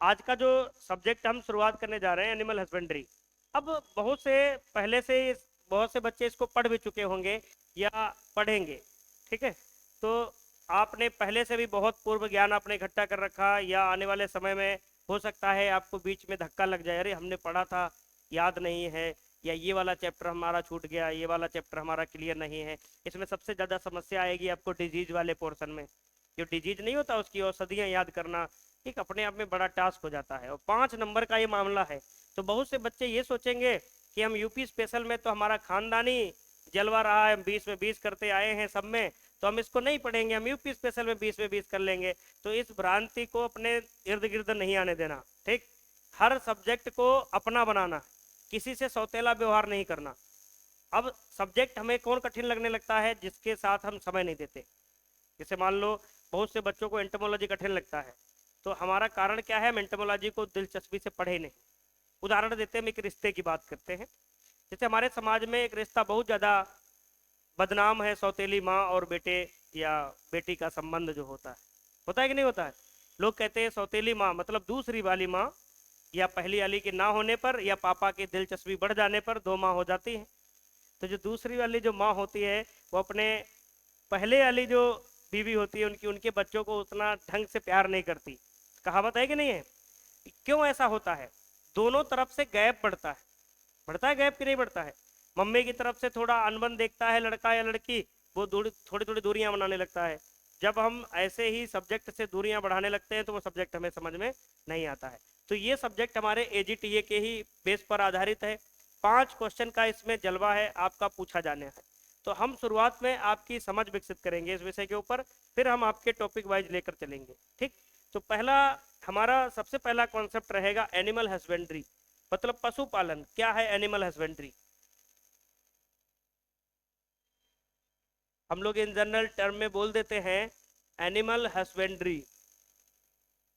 आज का जो सब्जेक्ट हम शुरुआत करने जा रहे हैं एनिमल हस्बेंड्री। अब बहुत से पहले से बहुत से बच्चे इसको पढ़ भी चुके होंगे या पढ़ेंगे। ठीक है, तो आपने पहले से भी बहुत पूर्व ज्ञान आपने इकट्ठा कर रखा, या आने वाले समय में हो सकता है आपको बीच में धक्का लग जाए, अरे हमने पढ़ा था याद नहीं है, या ये वाला चैप्टर हमारा छूट गया, ये वाला चैप्टर हमारा क्लियर नहीं है। इसमें सबसे ज़्यादा समस्या आएगी आपको डिजीज वाले पोर्शन में। जो डिजीज नहीं होता उसकी औषधियाँ याद करना एक अपने आप में बड़ा टास्क हो जाता है, और 5 नंबर का ये मामला है। तो बहुत से बच्चे ये सोचेंगे कि हम यूपी स्पेशल में तो हमारा खानदानी जलवा रहा है, हम 20 में 20 करते आए हैं सब में, तो हम इसको नहीं पढ़ेंगे, हम यूपी स्पेशल में 20 में 20 कर लेंगे। तो इस भ्रांति को अपने इर्द गिर्द नहीं आने देना। ठीक, हर सब्जेक्ट को अपना बनाना, किसी से सौतेला व्यवहार नहीं करना। अब सब्जेक्ट हमें कौन कठिन लगने लगता है, जिसके साथ हम समय नहीं देते। जैसे मान लो बहुत से बच्चों को एंटोमोलॉजी कठिन लगता है, तो हमारा कारण क्या है, हम एंटोमोलॉजी को दिलचस्पी से पढ़े नहीं। उदाहरण देते हैं, हम एक रिश्ते की बात करते हैं। जैसे हमारे समाज में एक रिश्ता बहुत ज़्यादा बदनाम है, सौतेली माँ और बेटे या बेटी का संबंध जो होता है कि नहीं होता है। लोग कहते हैं सौतेली माँ मतलब दूसरी वाली माँ, या पहली वाली के ना होने पर या पापा की दिलचस्पी बढ़ जाने पर 2 माँ हो जाती है। तो जो दूसरी वाली जो माँ होती है वो अपने पहले वाली जो बीवी होती है उनकी उनके बच्चों को उतना ढंग से प्यार नहीं करती। कहावत है कि नहीं है। क्यों ऐसा होता है, दोनों तरफ से गैप बढ़ता है गैप कि नहीं बढ़ता है। मम्मी की तरफ से थोड़ा अनबन देखता है लड़का या लड़की, वो थोड़ी थोड़ी दूरियां बनाने लगता है। जब हम ऐसे ही सब्जेक्ट से दूरियां बढ़ाने लगते हैं तो वो सब्जेक्ट हमें समझ में नहीं आता है। तो ये सब्जेक्ट हमारे एजीटीए के ही बेस पर आधारित है। 5 क्वेश्चन का इसमें जलवा है, आपका पूछा जाने है। तो हम शुरुआत में आपकी समझ विकसित करेंगे इस विषय के ऊपर, फिर हम आपके टॉपिक वाइज लेकर चलेंगे। ठीक, तो पहला हमारा सबसे पहला कॉन्सेप्ट रहेगा एनिमल हस्बेंड्री, मतलब पशुपालन। क्या है एनिमल हस्बेंड्री? हम लोग इन जनरल टर्म में बोल देते हैं एनिमल हस्बेंड्री,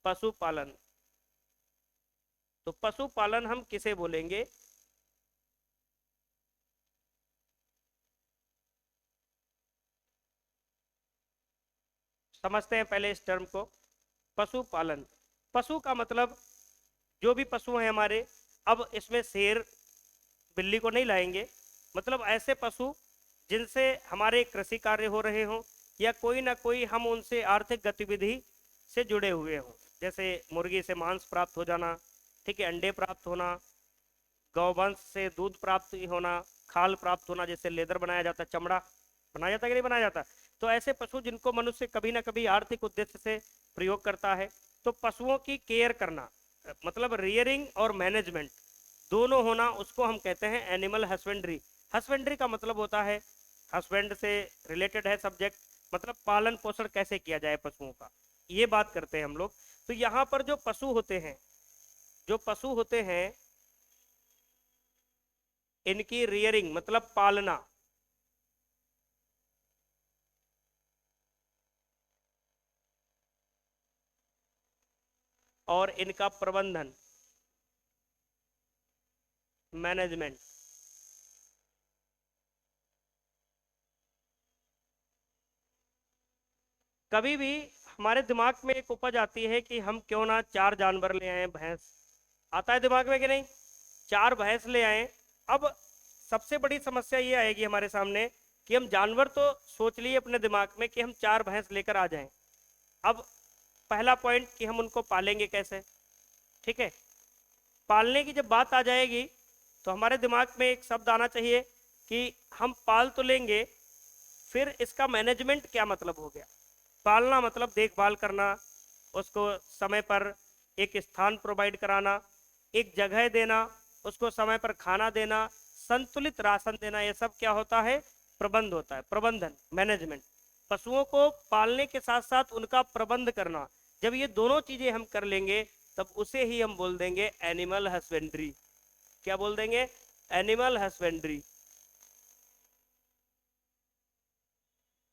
पशुपालन। तो पशुपालन हम किसे बोलेंगे? समझते हैं पहले इस टर्म को। पशुपालन, पशु का मतलब जो भी पशु हैं हमारे। अब इसमें शेर बिल्ली को नहीं लाएंगे, मतलब ऐसे पशु जिनसे हमारे कृषि कार्य हो रहे हों, या कोई ना कोई हम उनसे आर्थिक गतिविधि से जुड़े हुए हों। जैसे मुर्गी से मांस प्राप्त हो जाना, ठीक है, अंडे प्राप्त होना, गौवंश से दूध प्राप्त होना, खाल प्राप्त होना, जैसे लेदर बनाया जाता है, चमड़ा बनाया जाता है कि नहीं बनाया जाता। तो ऐसे पशु जिनको मनुष्य कभी ना कभी आर्थिक उद्देश्य से प्रयोग करता है। तो पशुओं की केयर करना, मतलब रियरिंग और मैनेजमेंट दोनों होना, उसको हम कहते हैं एनिमल हस्बेंड्री। हस्बेंड्री का मतलब होता है, हस्बैंड से रिलेटेड है सब्जेक्ट, मतलब पालन पोषण कैसे किया जाए पशुओं का, ये बात करते हैं हम लोग। तो यहाँ पर जो पशु होते हैं, जो पशु होते हैं इनकी रियरिंग मतलब पालना, और इनका प्रबंधन मैनेजमेंट। कभी भी हमारे दिमाग में एक उपज आती है कि हम क्यों ना 4 जानवर ले आए, भैंस आता है दिमाग में कि नहीं, 4 भैंस ले आए। अब सबसे बड़ी समस्या ये आएगी हमारे सामने कि हम जानवर तो सोच लिए अपने दिमाग में कि हम 4 भैंस लेकर आ जाएं। अब पहला पॉइंट कि हम उनको पालेंगे कैसे। ठीक है, पालने की जब बात आ जाएगी तो हमारे दिमाग में एक शब्द आना चाहिए कि हम पाल तो लेंगे, फिर इसका मैनेजमेंट क्या मतलब हो गया। पालना मतलब देखभाल करना, उसको समय पर एक स्थान प्रोवाइड कराना, एक जगह देना, उसको समय पर खाना देना, संतुलित राशन देना, ये सब क्या होता है, प्रबंध होता है, प्रबंधन मैनेजमेंट। पशुओं को पालने के साथ साथ उनका प्रबंध करना, जब ये दोनों चीजें हम कर लेंगे तब उसे ही हम बोल देंगे एनिमल हस्बेंड्री। क्या बोल देंगे, एनिमल हस्बेंड्री।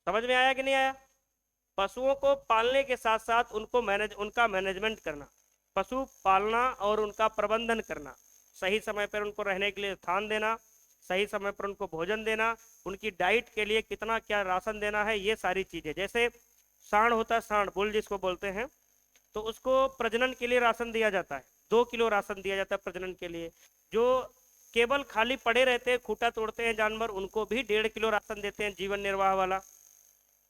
समझ में आया कि नहीं आया। पशुओं को पालने के साथ साथ उनका मैनेजमेंट करना, पशु पालना और उनका प्रबंधन करना, सही समय पर उनको रहने के लिए स्थान देना, सही समय पर उनको भोजन देना, उनकी डाइट के लिए कितना क्या राशन देना है, ये सारी चीजें। जैसे सांड होता है, सांड बुल जिसको बोलते हैं, तो उसको प्रजनन के लिए राशन दिया जाता है, 2 किलो राशन दिया जाता है प्रजनन के लिए। जो केवल खाली पड़े रहते हैं, खूंटा तोड़ते हैं जानवर, उनको भी 1.5 किलो राशन देते हैं, जीवन निर्वाह वाला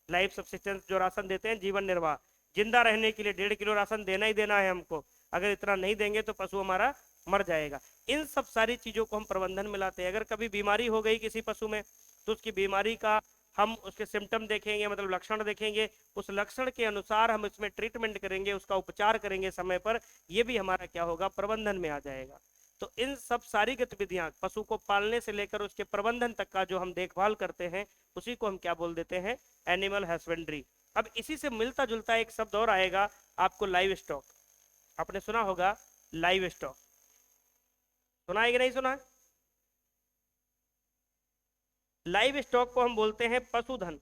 लाइफ सब्सिस्टेंस जो राशन देते हैं जीवन निर्वाह, जिंदा रहने के लिए 1.5 किलो राशन देना ही देना है हमको। अगर इतना नहीं देंगे तो पशु हमारा मर जाएगा। इन सब सारी चीजों को हम प्रबंधन में लाते हैं। अगर कभी बीमारी हो गई किसी पशु में तो उसकी बीमारी का हम उसके सिम्टम देखेंगे, मतलब लक्षण देखेंगे, उस लक्षण के अनुसार हम इसमें ट्रीटमेंट करेंगे, उसका उपचार करेंगे समय पर। ये भी हमारा क्या होगा, प्रबंधन में आ जाएगा। तो इन सब सारी गतिविधियां पशु को पालने से लेकर उसके प्रबंधन तक का जो हम देखभाल करते हैं, उसी को हम क्या बोल देते हैं, एनिमल हस्बेंड्री। अब इसी से मिलता जुलता एक शब्द और आएगा आपको, लाइव स्टॉक। आपने सुना होगा लाइव स्टॉक, सुना है कि नहीं सुना है? लाइव स्टॉक को हम बोलते हैं पशुधन।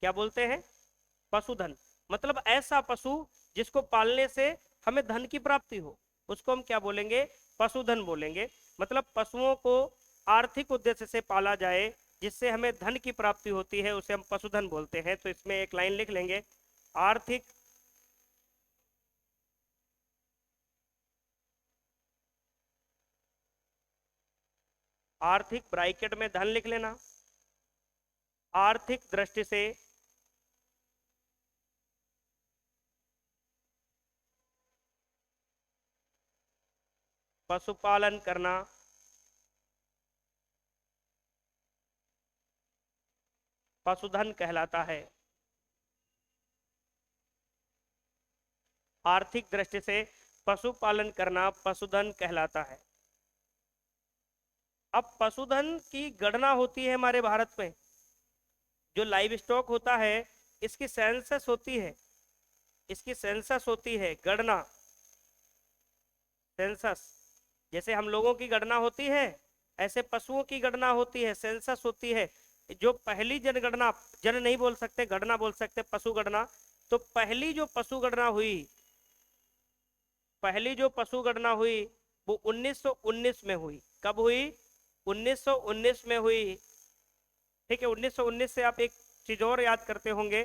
क्या बोलते हैं? पशुधन। मतलब ऐसा पशु जिसको पालने से हमें धन की प्राप्ति हो, उसको हम क्या बोलेंगे, पशुधन बोलेंगे। मतलब पशुओं को आर्थिक उद्देश्य से पाला जाए जिससे हमें धन की प्राप्ति होती है, उसे हम पशुधन बोलते हैं। तो इसमें एक लाइन लिख लेंगे, आर्थिक आर्थिक ब्रैकेट में धन लिख लेना, आर्थिक दृष्टि से पशुपालन करना पशुधन कहलाता है। आर्थिक दृष्टि से पशुपालन करना पशुधन कहलाता है। अब पशुधन की गणना होती है हमारे भारत में, जो लाइव स्टॉक होता है इसकी सेंसस होती है, इसकी सेंसस होती है, गणना, सेंसस। जैसे हम लोगों की गणना होती है ऐसे पशुओं की गणना होती है, सेंसस होती है। जो पहली जनगणना, जन नहीं बोल सकते, गणना बोल सकते, पशु गणना। तो पहली जो पशु गणना हुई, पहली जो पशु गणना हुई वो 1919 में हुई। कब हुई? 1919 में हुई। ठीक है, 1919 से आप एक चीज और याद करते होंगे,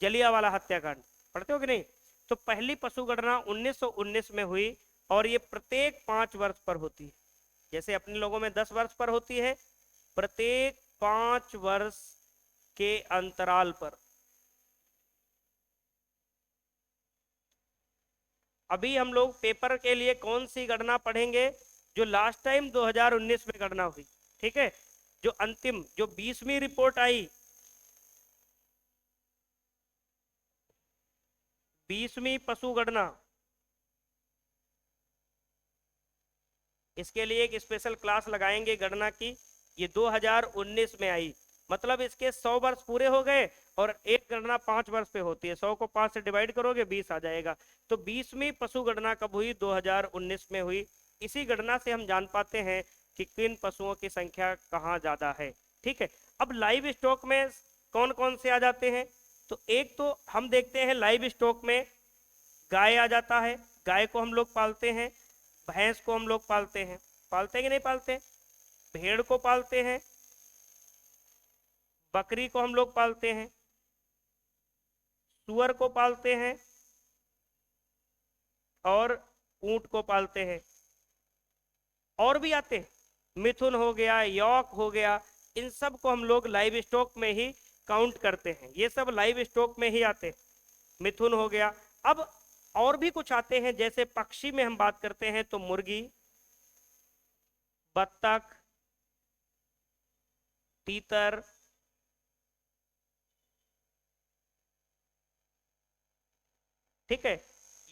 जलियांवाला हत्याकांड पढ़ते हो कि नहीं? तो पहली पशु गणना 1919 में हुई और ये प्रत्येक 5 वर्ष पर होती है। जैसे अपने लोगों में 10 वर्ष पर होती है, प्रत्येक 5 वर्ष के अंतराल पर। अभी हम लोग पेपर के लिए कौन सी गणना पढ़ेंगे? जो लास्ट टाइम 2019 में गणना हुई। ठीक है, जो अंतिम, जो 20वीं रिपोर्ट आई, 20वीं पशु गणना, इसके लिए एक स्पेशल क्लास लगाएंगे गणना की। ये 2019 में आई, मतलब इसके 100 वर्ष पूरे हो गए और एक गणना 5 वर्ष पे होती है। 100 को 5 से डिवाइड करोगे 20 आ जाएगा। तो 20वीं पशु गणना कब हुई? 2019 में हुई। इसी गणना से हम जान पाते हैं कि किन पशुओं की संख्या कहाँ ज्यादा है। ठीक है, अब लाइव स्टॉक में कौन कौन से आ जाते हैं? तो एक तो हम देखते हैं लाइव स्टॉक में गाय आ जाता है, गाय को हम लोग पालते हैं। भैंस को हम लोग पालते हैं, पालते हैं कि नहीं पालते? भेड़ को पालते हैं, बकरी को हम लोग पालते हैं, सुअर को पालते हैं और ऊंट को पालते हैं। और भी आते हैं, मिथुन हो गया, यॉक हो गया, इन सब को हम लोग लाइव स्टॉक में ही काउंट करते हैं। ये सब लाइव स्टॉक में ही आते हैं, मिथुन हो गया। अब और भी कुछ आते हैं, जैसे पक्षी में हम बात करते हैं तो मुर्गी, बत्तख, तीतर, ठीक है,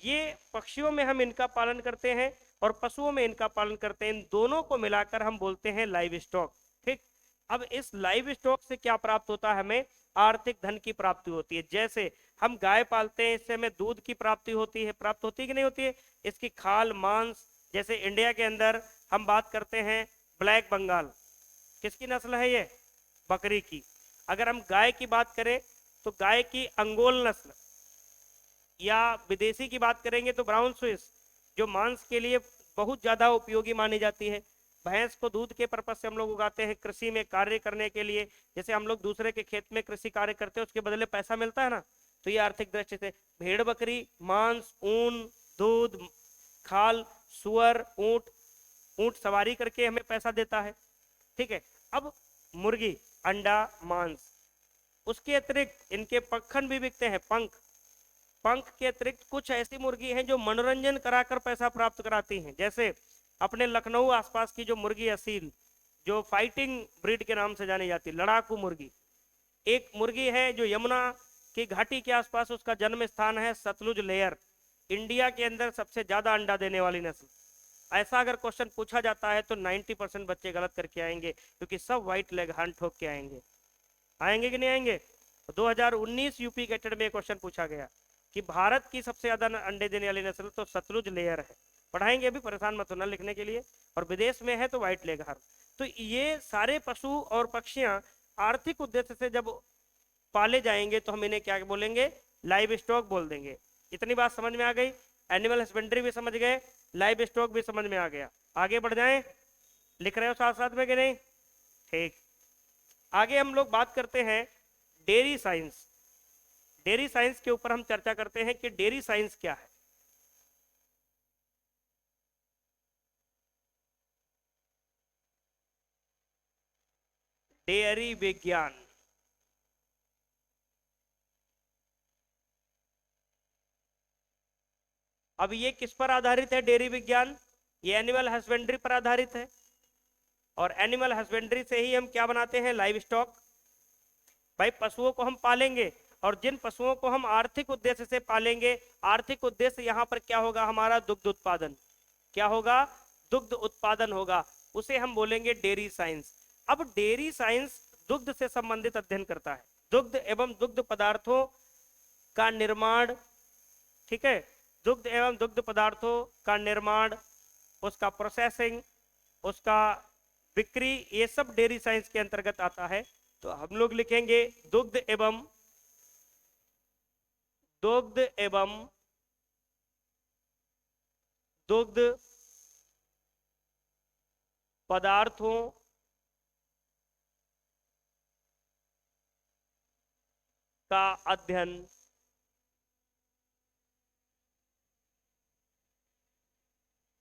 ये पक्षियों में हम इनका पालन करते हैं और पशुओं में इनका पालन करते हैं। इन दोनों को मिलाकर हम बोलते हैं लाइव स्टॉक। ठीक, अब इस लाइव स्टॉक से क्या प्राप्त होता है? हमें आर्थिक धन की प्राप्ति होती है। जैसे हम गाय पालते हैं, इससे हमें दूध की प्राप्ति होती है, प्राप्त होती है कि नहीं होती है? इसकी खाल, मांस, जैसे इंडिया के अंदर हम बात करते हैं ब्लैक बंगाल, किसकी नस्ल है ये? बकरी की। अगर हम गाय की बात करें तो गाय की अंगोल नस्ल, या विदेशी की बात करेंगे तो ब्राउन स्विस, जो मांस के लिए बहुत ज्यादा उपयोगी मानी जाती है। भैंस को दूध के पर्पज से हम लोग उगाते हैं, कृषि में कार्य करने के लिए। जैसे हम लोग दूसरे के खेत में कृषि कार्य करते हैं, उसके बदले पैसा मिलता है ना, तो ये आर्थिक दृष्टि से भेड़ बकरी, मांस, ऊन, दूध, खाल, सुअर, ऊंट, ऊंट सवारी करके हमें पैसा देता है, ठीक है। अब मुर्गी, अंडा, मांस, उसके अतिरिक्त इनके पक्खन भी बिकते हैं, पंख, पंख के अतिरिक्त कुछ ऐसी मुर्गी हैं जो मनोरंजन कराकर पैसा प्राप्त कराती हैं। जैसे अपने लखनऊ आसपास की जो मुर्गी असील, जो फाइटिंग ब्रीड के नाम से जानी जाती है, लड़ाकू मुर्गी, एक मुर्गी है जो यमुना की घाटी के आसपास उसका जन्म स्थान है, सतलुज लेयर, इंडिया के अंदर सबसे ज्यादा अंडा देने वाली नस्ल। ऐसा अगर क्वेश्चन पूछा जाता है तो 90% बच्चे गलत करके आएंगे, क्योंकि सब व्हाइट लेग हन ठोक के आएंगे। आएंगे कि नहीं आएंगे? 2019 यूपी के टेट में क्वेश्चन पूछा गया कि भारत की सबसे ज्यादा अंडे देने वाली नस्ल, तो सतलुज लेयर है। पढ़ाएंगे, अभी परेशान मत होना लिखने के लिए, और विदेश में है तो व्हाइट लेग हर। तो ये सारे पशु और पक्षियां आर्थिक उद्देश्य से जब पाले जाएंगे तो हम इन्हें क्या बोलेंगे? लाइव स्टॉक बोल देंगे। इतनी बात समझ में आ गई? एनिमल हस्बेंड्री भी समझ गए, लाइव स्टॉक भी समझ में आ गया। आगे बढ़ जाएं, लिख रहे हो साथ साथ में कि नहीं? ठीक। आगे हम लोग बात करते हैं डेयरी साइंस। डेयरी साइंस के ऊपर हम चर्चा करते हैं कि डेयरी साइंस क्या है। डेयरी विज्ञान, अब ये किस पर आधारित है? डेयरी विज्ञान ये एनिमल हस्बेंड्री पर आधारित है, और एनिमल हस्बेंड्री से ही हम क्या बनाते हैं? Live stock. भाई पशुओं को हम पालेंगे, और जिन पशुओं को हम आर्थिक उद्देश्य से पालेंगे, आर्थिक उद्देश्य यहाँ पर क्या होगा? हमारा दुग्ध उत्पादन। क्या होगा? दुग्ध उत्पादन होगा, उसे हम बोलेंगे डेयरी साइंस। अब डेयरी साइंस दुग्ध से संबंधित अध्ययन करता है, दुग्ध एवं दुग्ध पदार्थों का निर्माण, ठीक है, दुग्ध एवं दुग्ध पदार्थों का निर्माण, उसका प्रोसेसिंग, उसका बिक्री, ये सब डेयरी साइंस के अंतर्गत आता है। तो हम लोग लिखेंगे दुग्ध एवं दुग्ध पदार्थों का अध्ययन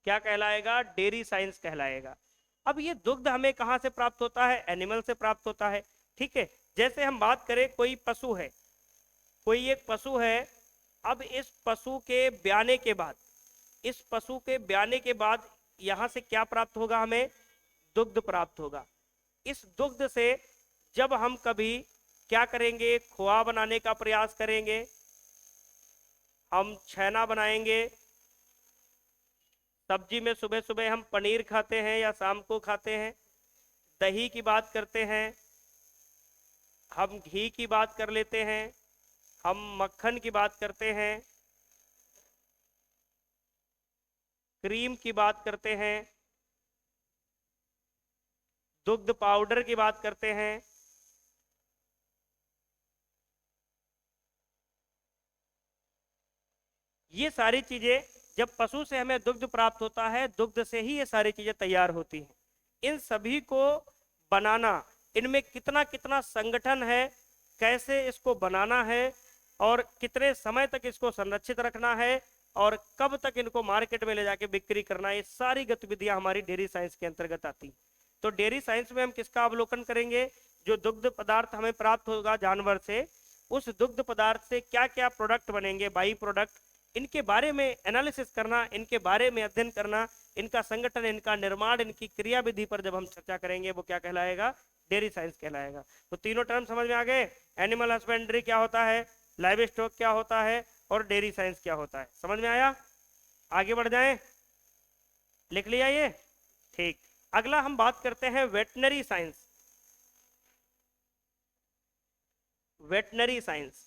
क्या कहलाएगा? डेयरी साइंस कहलाएगा। अब ये दुग्ध हमें कहां से प्राप्त होता है? एनिमल से प्राप्त होता है, ठीक है। जैसे हम बात करें, कोई पशु है, कोई एक पशु है, अब इस पशु के ब्याने के बाद, इस पशु के ब्याने के बाद यहां से क्या प्राप्त होगा? हमें दुग्ध प्राप्त होगा। इस दुग्ध से जब हम कभी क्या करेंगे? खोआ बनाने का प्रयास करेंगे, हम छेना बनाएंगे, सब्जी में सुबह सुबह हम पनीर खाते हैं या शाम को खाते हैं, दही की बात करते हैं, हम घी की बात कर लेते हैं, हम मक्खन की बात करते हैं, क्रीम की बात करते हैं, दुग्ध पाउडर की बात करते हैं। ये सारी चीजें, जब पशु से हमें दुग्ध प्राप्त होता है, दुग्ध से ही ये सारी चीजें तैयार होती हैं। इन सभी को बनाना, इनमें कितना कितना संगठन है, कैसे इसको बनाना है, और कितने समय तक इसको संरक्षित रखना है, और कब तक इनको मार्केट में ले जाके बिक्री करना है, ये सारी गतिविधियां हमारी डेयरी साइंस के अंतर्गत आती। तो डेयरी साइंस में हम किसका अवलोकन करेंगे? जो दुग्ध पदार्थ हमें प्राप्त होगा जानवर से, उस दुग्ध पदार्थ से क्या क्या प्रोडक्ट बनेंगे, बाई प्रोडक्ट, इनके बारे में एनालिसिस करना, इनके बारे में अध्ययन करना, इनका संगठन, इनका निर्माण, इनकी क्रियाविधि पर जब हम चर्चा करेंगे, वो क्या कहलाएगा? डेयरी साइंस कहलाएगा। तो तीनों टर्म समझ में आ गए? एनिमल हस्बेंड्री क्या होता है, लाइव स्टॉक क्या होता है, और डेयरी साइंस क्या होता है। समझ में आया? आगे बढ़ जाएं, लिख लिया ये? ठीक। अगला हम बात करते हैं veterinary science. Veterinary science,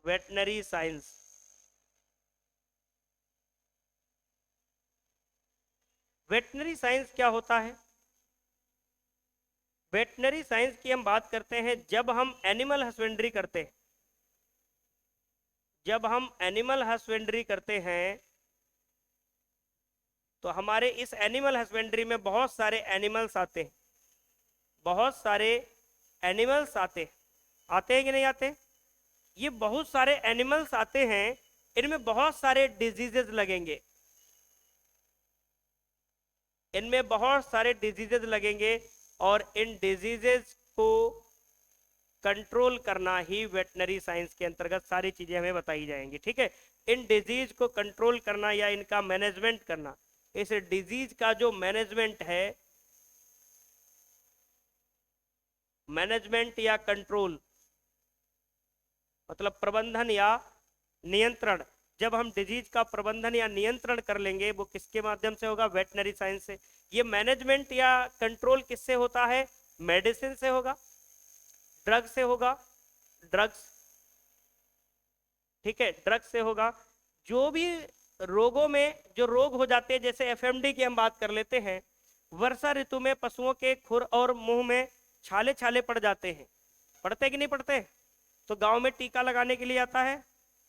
veterinary science, veterinary science क्या होता है? वेटनरी साइंस की हम बात करते हैं जब हम एनिमल हस्बेंड्री करते हैं, जब हम एनिमल हस्बेंड्री करते हैं तो हमारे इस एनिमल हस्बेंड्री में बहुत सारे एनिमल्स आते हैं, बहुत सारे एनिमल्स आते हैं कि नहीं आते? ये बहुत सारे एनिमल्स आते हैं, इनमें बहुत सारे डिजीजेज लगेंगे, इनमें बहुत सारे डिजीजेज लगेंगे, और इन डिजीजेज को कंट्रोल करना ही वेटनरी साइंस के अंतर्गत सारी चीजें हमें बताई जाएंगी। ठीक है, इन डिजीज को कंट्रोल करना या इनका मैनेजमेंट करना, इस डिजीज का जो मैनेजमेंट है, मैनेजमेंट या कंट्रोल मतलब प्रबंधन या नियंत्रण, जब हम डिजीज का प्रबंधन या नियंत्रण कर लेंगे वो किसके माध्यम से होगा? वेटनरी साइंस से। ये मैनेजमेंट या कंट्रोल किससे होता है? मेडिसिन से होगा, ड्रग से होगा, ड्रग्स, ठीक है, ड्रग्स से होगा। जो भी रोगों में जो रोग हो जाते हैं, जैसे एफएमडी की हम बात कर लेते हैं, वर्षा ऋतु में पशुओं के खुर और मुंह में छाले छाले पड़ जाते हैं, पड़ते कि नहीं पड़ते? तो गांव में टीका लगाने के लिए आता है,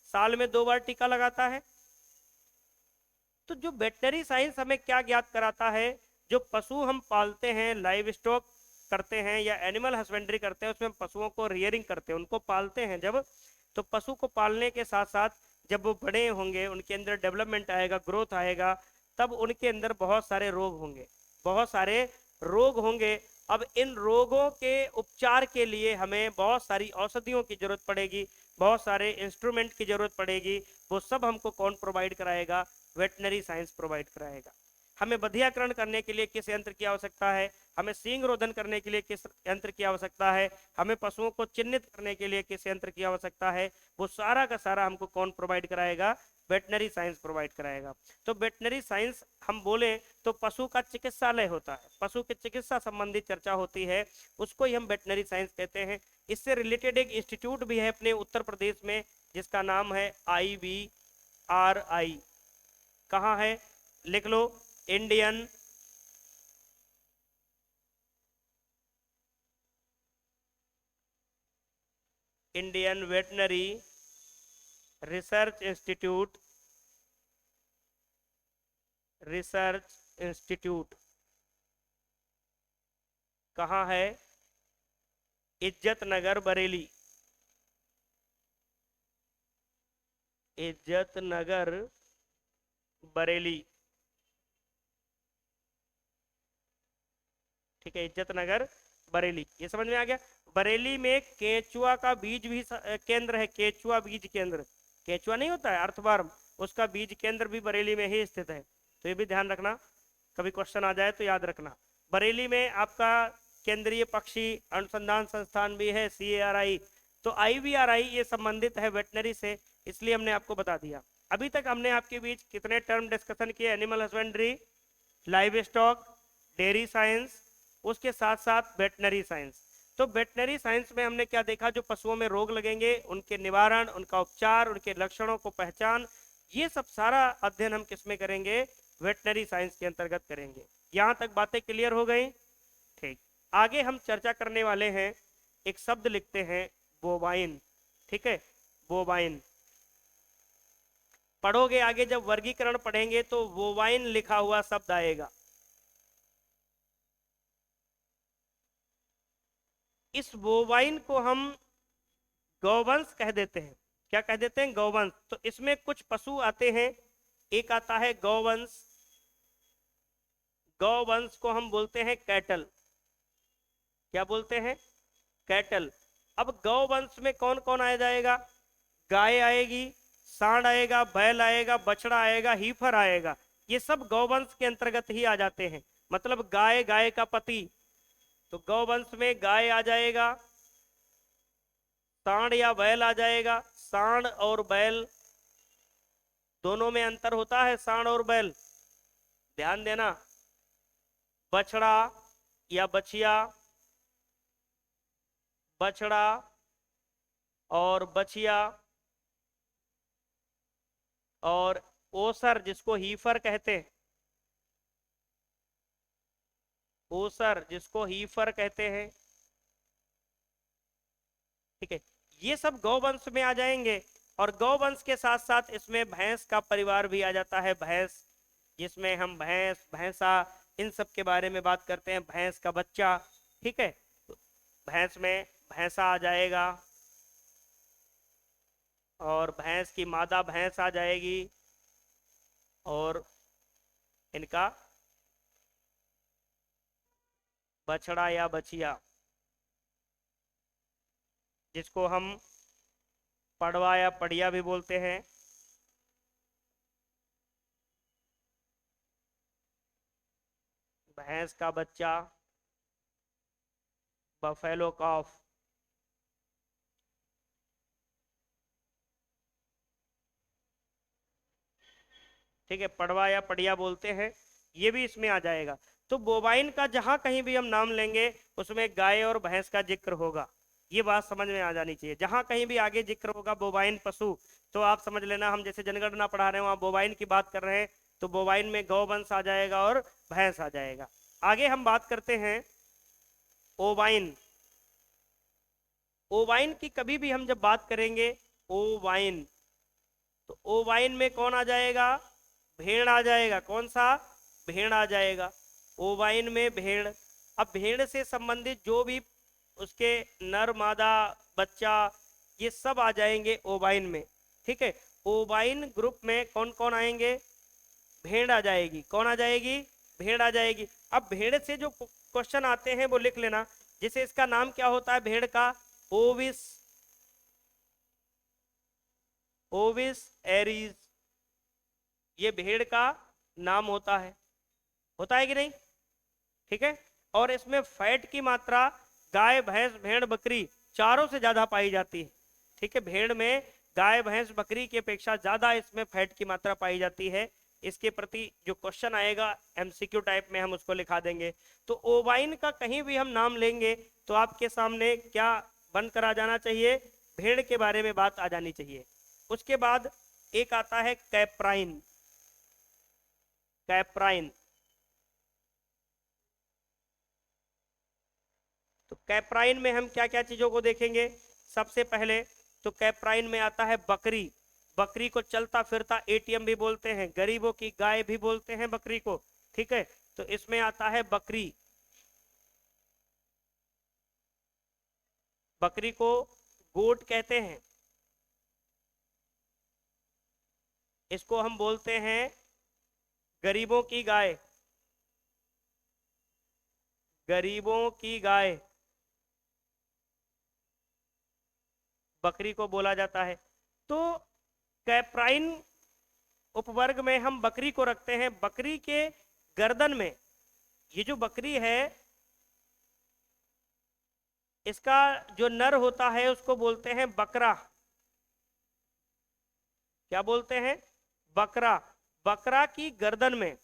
साल में 2 बार टीका लगाता है। तो जो वेटनरी साइंस हमें क्या ज्ञात कराता है, जो पशु हम पालते हैं, लाइव स्टॉक करते हैं या एनिमल हस्बेंड्री करते हैं, उसमें पशुओं को रियरिंग करते हैं, उनको पालते हैं जब, तो पशु को पालने के साथ साथ जब वो बड़े होंगे, उनके अंदर डेवलपमेंट आएगा, ग्रोथ आएगा, तब उनके अंदर बहुत सारे रोग होंगे, बहुत सारे रोग होंगे। अब इन रोगों के उपचार के लिए हमें बहुत सारी औषधियों की जरूरत पड़ेगी, बहुत सारे इंस्ट्रूमेंट की जरूरत पड़ेगी। वो सब हमको कौन प्रोवाइड कराएगा? वेटनरी साइंस प्रोवाइड कराएगा। हमें बधियाकरण करने के लिए किस यंत्र की आवश्यकता है? हमें सींग रोधन करने के लिए किस यंत्र की आवश्यकता है? हमें पशुओं को चिन्हित करने के लिए किस यंत्र की आवश्यकता है? वो सारा का सारा हमको कौन प्रोवाइड कराएगा? वेटनरी साइंस प्रोवाइड कराएगा। तो वेटनरी साइंस हम बोले तो पशु का चिकित्सालय होता है, पशु की चिकित्सा संबंधी चर्चा होती है, उसको ही हम वेटनरी साइंस कहते हैं। इससे रिलेटेड एक इंस्टीट्यूट भी है अपने उत्तर प्रदेश में, जिसका नाम है IVRI। कहाँ है? लिख लो, Indian Indian veterinary research institute, research institute कहाँ है? इज्जत नगर बरेली, इज्जत नगर बरेली, ठीक है, इज्जत नगर बरेली। ये समझ में आ गया? बरेली में केचुआ का बीज भी केंद्र है, केचुआ बीज केंद्र, केचुआ नहीं होता है अर्थवर्म, उसका बीज केंद्र भी बरेली में ही स्थित है। तो ये भी ध्यान रखना, कभी क्वेश्चन आ जाए तो याद रखना। बरेली में आपका केंद्रीय पक्षी अनुसंधान संस्थान भी है, CARI। तो IVRI ये संबंधित है वेटनरी से, इसलिए हमने आपको बता दिया। अभी तक हमने आपके बीच कितने टर्म डिस्कशन किए? Animal husbandry, live stock, dairy science, उसके साथ साथ वेटनरी साइंस। तो वेटनरी साइंस में हमने क्या देखा? जो पशुओं में रोग लगेंगे, उनके निवारण, उनका उपचार, उनके लक्षणों को पहचान, ये सब सारा अध्ययन हम किसमें करेंगे? वेटनरी साइंस के अंतर्गत करेंगे। यहां तक बातें क्लियर हो गई? ठीक, आगे हम चर्चा करने वाले हैं, एक शब्द लिखते हैं, बोवाइन। ठीक है, बोवाइन पढ़ोगे आगे, जब वर्गीकरण पढ़ेंगे तो बोवाइन लिखा हुआ शब्द आएगा। इस बोवाइन को हम गौवंश कह देते हैं। क्या कह देते हैं? गौवंश। तो इसमें कुछ पशु आते हैं, एक आता है गौवंश, गौवंश को हम बोलते हैं कैटल। क्या बोलते हैं? कैटल। अब गौवंश में कौन कौन आ जाएगा? गाय आएगी, सांड आएगा, बैल आएगा, बछड़ा आएगा, हीफर आएगा। ये सब गौवंश के अंतर्गत ही आ जाते हैं। मतलब गाय, गाय का पति, तो गौवंश में गाय आ जाएगा, सांड या बैल आ जाएगा। सांड और बैल दोनों में अंतर होता है, सांड और बैल, ध्यान देना। बछड़ा या बछिया, बछड़ा और बछिया, और ओसर जिसको हीफर कहते हैं, ओसर जिसको हीफर कहते हैं। ठीक है, ये सब गौवंश में आ जाएंगे। और गौवंश के साथ साथ इसमें भैंस का परिवार भी आ जाता है, भैंस, जिसमें हम भैंस, भैंसा, इन सब के बारे में बात करते हैं, भैंस का बच्चा, ठीक है। तो भैंस में भैंसा आ जाएगा, और भैंस की मादा भैंस आ जाएगी, और इनका बछड़ा या बछिया, जिसको हम पड़वा या पड़िया भी बोलते हैं। भैंस का बच्चा, बफेलो कॉफ, ठीक है, पड़वा या पड़िया बोलते हैं, ये भी इसमें आ जाएगा। तो बोवाइन का जहां कहीं भी हम नाम लेंगे उसमें गाय और भैंस का जिक्र होगा, ये बात समझ में आ जानी चाहिए। जहां कहीं भी आगे जिक्र होगा बोवाइन पशु, तो आप समझ लेना हम जैसे जनगणना पढ़ा रहे हैं वहां बोवाइन की बात कर रहे हैं, तो बोवाइन में गौवंश आ जाएगा और भैंस आ जाएगा। आगे हम बात करते हैं ओवाइन। ओवाइन की कभी भी हम जब बात करेंगे, ओवाइन, तो ओवाइन में कौन आ जाएगा? भेड़ आ जाएगा। कौन सा? भेड़ आ जाएगा। ओवाइन में भेड़। अब भेड़ से संबंधित जो भी उसके नर, मादा, बच्चा, ये सब आ जाएंगे ओवाइन में, ठीक है। ओवाइन ग्रुप में कौन कौन आएंगे? भेड़ आ जाएगी। कौन आ जाएगी? भेड़ आ जाएगी। अब भेड़ से जो क्वेश्चन आते हैं वो लिख लेना। जैसे इसका नाम क्या होता है भेड़ का? ओविस, ओविस एरीज, ये भेड़ का नाम होता है कि नहीं? ठीक है। और इसमें फैट की मात्रा गाय, भैंस, भेड़, बकरी चारों से ज्यादा पाई जाती है, ठीक है। भेड़ में गाय, भैंस, बकरी की अपेक्षा ज्यादा इसमें फैट की मात्रा पाई जाती है। इसके प्रति जो क्वेश्चन आएगा एमसीक्यू टाइप में हम उसको लिखा देंगे। तो ओवाइन का कहीं भी हम नाम लेंगे तो आपके सामने क्या बनकर आ जाना चाहिए? भेड़ के बारे में बात आ जानी चाहिए। उसके बाद एक आता है कैप्राइन। कैप्राइन, तो कैप्राइन में हम क्या क्या चीजों को देखेंगे? सबसे पहले तो कैप्राइन में आता है बकरी। बकरी को चलता फिरता एटीएम भी बोलते हैं, गरीबों की गाय भी बोलते हैं बकरी को, ठीक है। तो इसमें आता है बकरी। बकरी को गोट कहते हैं। इसको हम बोलते हैं गरीबों की गाय। गरीबों की गाय बकरी को बोला जाता है। तो कैप्राइन उपवर्ग में हम बकरी को रखते हैं। बकरी के गर्दन में, ये जो बकरी है इसका जो नर होता है उसको बोलते हैं बकरा। क्या बोलते हैं? बकरा। बकरा की गर्दन में,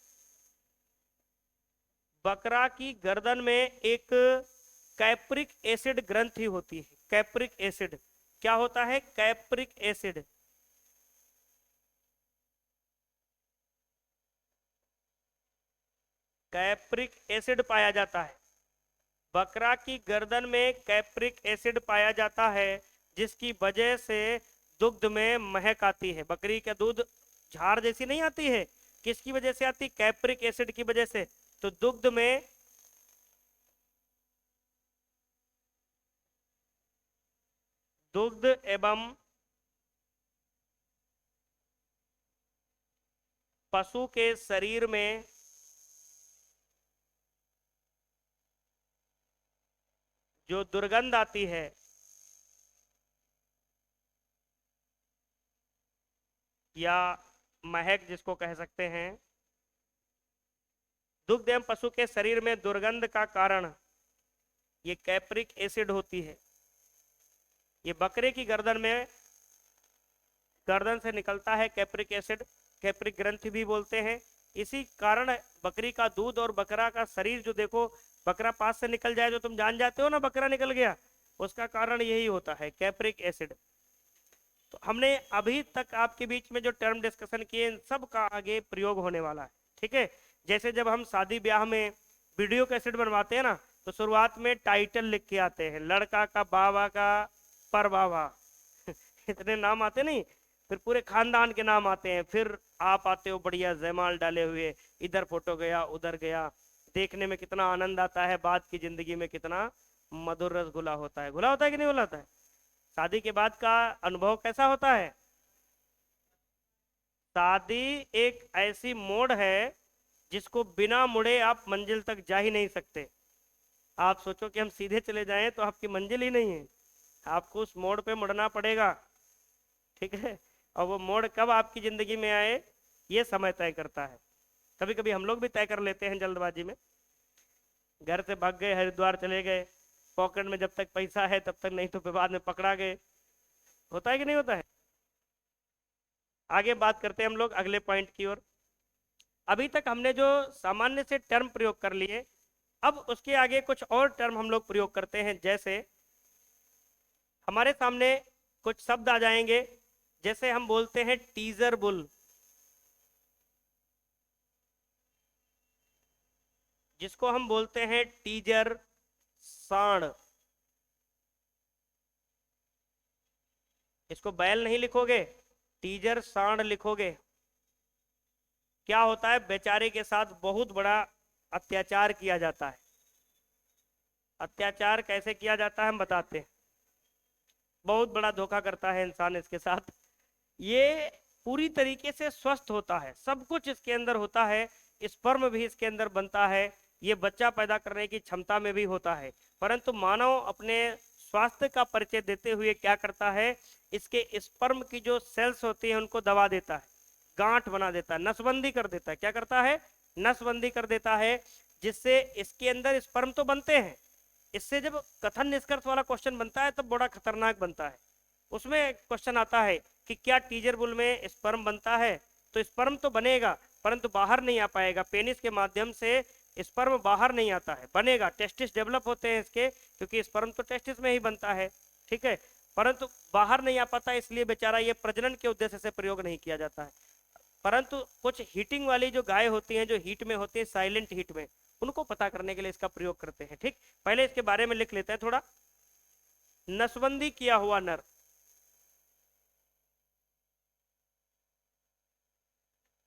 बकरा की गर्दन में एक कैप्रिक एसिड ग्रंथि होती है। कैप्रिक एसिड क्या होता है? कैप्रिक एसिड। कैप्रिक एसिड पाया जाता है। बकरा की गर्दन में कैप्रिक एसिड पाया जाता है, जिसकी वजह से दुग्ध में महक आती है। बकरी का दूध झाड़ जैसी नहीं आती है, किसकी वजह से आती? कैप्रिक एसिड की वजह से। तो दुग्ध में दुग्ध एवं पशु के शरीर में जो दुर्गंध आती है, या महक जिसको कह सकते हैं, दुग्ध एवं पशु के शरीर में दुर्गंध का कारण ये कैप्रिक एसिड होती है। ये बकरे की गर्दन में, गर्दन से निकलता है कैप्रिक एसिड, कैप्रिक ग्रंथि भी बोलते हैं। इसी कारण बकरी का दूध और बकरा का शरीर जो देखो, बकरा पास से निकल जाए जो तुम जान जाते हो ना बकरा निकल गया, उसका कारण यही होता है कैप्रिक एसिड। तो हमने अभी तक आपके बीच में जो टर्म डिस्कशन किए इन सब का आगे प्रयोग होने वाला है, ठीक है। जैसे जब हम शादी ब्याह में वीडियो कैसेट बनवाते हैं ना, तो शुरुआत में टाइटल लिख के आते हैं, लड़का का बाबा का पर बाबा इतने नाम आते नहीं, फिर पूरे खानदान के नाम आते हैं, फिर आप आते हो बढ़िया जयमाल डाले हुए, इधर फोटो गया उधर गया, देखने में कितना आनंद आता है, बाद की जिंदगी में कितना मधुर रस घुला होता है। घुला होता है कि नहीं घुला होता है? शादी के बाद का अनुभव कैसा होता है? शादी एक ऐसी मोड़ है जिसको बिना मुड़े आप मंजिल तक जा ही नहीं सकते। आप सोचो कि हम सीधे चले जाएं तो आपकी मंजिल ही नहीं है, आपको उस मोड़ पे मुड़ना पड़ेगा। ठीक है, और वो मोड़ कब आपकी जिंदगी में आए ये समय तय करता है। कभी कभी हम लोग भी तय कर लेते हैं जल्दबाजी में, घर से भाग गए, हरिद्वार चले गए, पॉकेट में जब तक पैसा है तब तक, नहीं तो फिर बाद में पकड़ा गए। होता है कि नहीं होता है? आगे बात करते हैं हम लोग अगले पॉइंट की ओर। अभी तक हमने जो सामान्य से टर्म प्रयोग कर लिए, अब उसके आगे कुछ और टर्म हम लोग प्रयोग करते हैं। जैसे हमारे सामने कुछ शब्द आ जाएंगे, जैसे हम बोलते हैं टीजर बुल, जिसको हम बोलते हैं टीजर सांड। इसको बैल नहीं लिखोगे, टीजर सांड लिखोगे। क्या होता है, बेचारे के साथ बहुत बड़ा अत्याचार किया जाता है। अत्याचार कैसे किया जाता है हम बताते हैं। बहुत बड़ा धोखा करता है इंसान इसके साथ। ये पूरी तरीके से स्वस्थ होता है, सब कुछ इसके अंदर होता है, स्पर्म भी इसके अंदर बनता है, ये बच्चा पैदा करने की क्षमता में भी होता है। परंतु मानव अपने स्वास्थ्य का परिचय देते हुए क्या करता है, इसके स्पर्म की जो सेल्स होती हैं उनको दबा देता है, गांठ बना देता है, नसबंदी कर देता है। क्या करता है? नसबंदी कर देता है, जिससे इसके अंदर स्पर्म तो बनते हैं। इससे जब कथन निष्कर्ष वाला क्वेश्चन बनता है तब बड़ा खतरनाक बनता है। उसमें क्वेश्चन आता है कि क्या टीजर बुल में स्पर्म बनता है? तो स्पर्म तो बनेगा परंतु बाहर नहीं आ पाएगा, पेनिस के माध्यम से स्पर्म बाहर नहीं आता है, बनेगा, टेस्टिस डेवलप होते हैं इसके, क्योंकि स्पर्म तो टेस्टिस में ही बनता है। ठीक है, परंतु बाहर नहीं आ पाता, इसलिए बेचारा ये प्रजनन के उद्देश्य से प्रयोग नहीं किया जाता है। परंतु कुछ हीटिंग वाली जो गाय होती हैं, जो हीट में होती है, साइलेंट हीट में, उनको पता करने के लिए इसका प्रयोग करते हैं। ठीक, पहले इसके बारे में लिख लेते हैं थोड़ा। नसबंदी किया हुआ नर,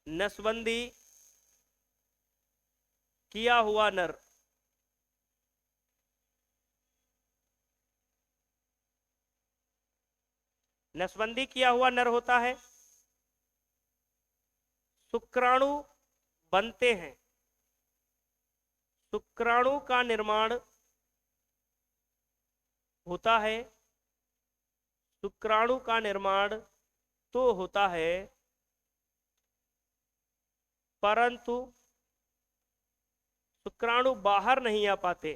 नसबंदी किया हुआ नर, नसबंदी किया हुआ नर होता है, शुक्राणु बनते हैं, शुक्राणु का निर्माण होता है, शुक्राणु का निर्माण तो होता है, परंतु शुक्राणु बाहर नहीं आ पाते,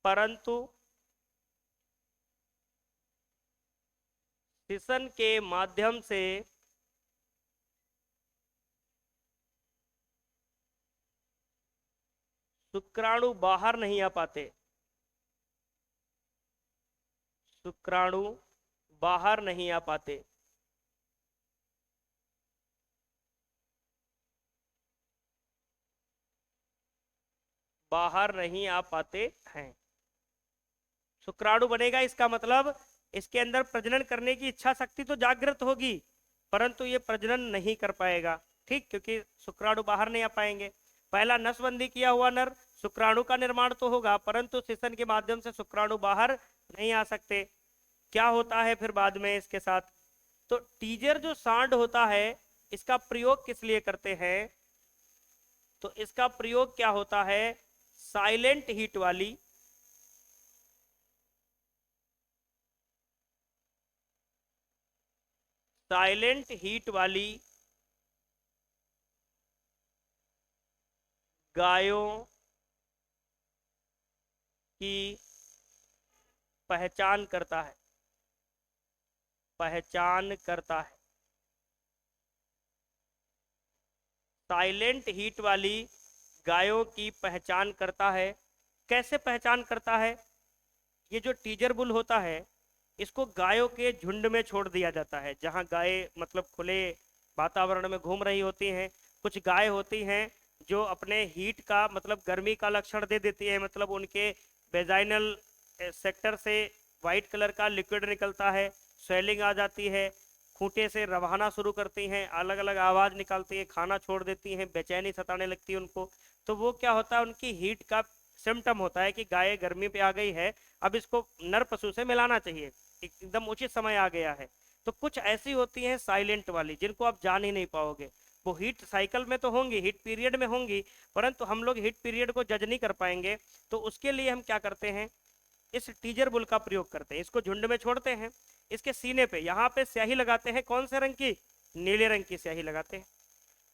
परंतु फिशन के माध्यम से शुक्राणु बाहर नहीं आ पाते, शुक्राणु बाहर नहीं आ पाते। बाहर नहीं आ पाते हैं। शुक्राणु बनेगा, इसका मतलब इसके अंदर प्रजनन करने की इच्छा शक्ति तो जागृत होगी, परंतु ये प्रजनन नहीं कर पाएगा। ठीक, क्योंकि शुक्राणु बाहर नहीं आ पाएंगे। पहला नसबंदी किया हुआ नर, शुक्राणु का निर्माण तो होगा परंतु शिशन के माध्यम से शुक्राणु बाहर नहीं आ सकते। क्या होता है फिर बाद में इसके साथ? तो टीजर जो सांड होता है, इसका प्रयोग किस लिए करते हैं? तो इसका प्रयोग क्या होता है, साइलेंट हीट वाली, साइलेंट हीट वाली गायों की पहचान करता है, पहचान करता है। साइलेंट हीट वाली गायों की पहचान करता है। कैसे पहचान करता है? ये जो टीजर बुल होता है, इसको गायों के झुंड में छोड़ दिया जाता है, जहां गाय मतलब खुले वातावरण में घूम रही होती हैं। कुछ गाय होती हैं जो अपने हीट का मतलब गर्मी का लक्षण दे देती है, मतलब उनके वेजाइनल सेक्टर से वाइट कलर का लिक्विड निकलता है, स्वेलिंग आ जाती है, खूंटे से रवाना शुरू करती हैं, अलग अलग आवाज निकालती है, खाना छोड़ देती हैं, बेचैनी सताने लगती है उनको। तो वो क्या होता है, उनकी हीट का सिम्टम होता है कि गाय गर्मी पे आ गई है, अब इसको नर पशु से मिलाना चाहिए, एकदम उचित समय आ गया है। तो कुछ ऐसी होती हैं साइलेंट वाली, जिनको आप जान ही नहीं पाओगे। वो हीट साइकिल में तो होंगी, हीट पीरियड में होंगी, परंतु हम लोग हीट पीरियड को जज नहीं कर पाएंगे। तो उसके लिए हम क्या करते हैं, इस टीजर बुल का प्रयोग करते हैं। इसको झुंड में छोड़ते हैं, इसके सीने पे यहाँ पे स्याही लगाते हैं, कौन से रंग की, नीले रंग की स्याही लगाते हैं।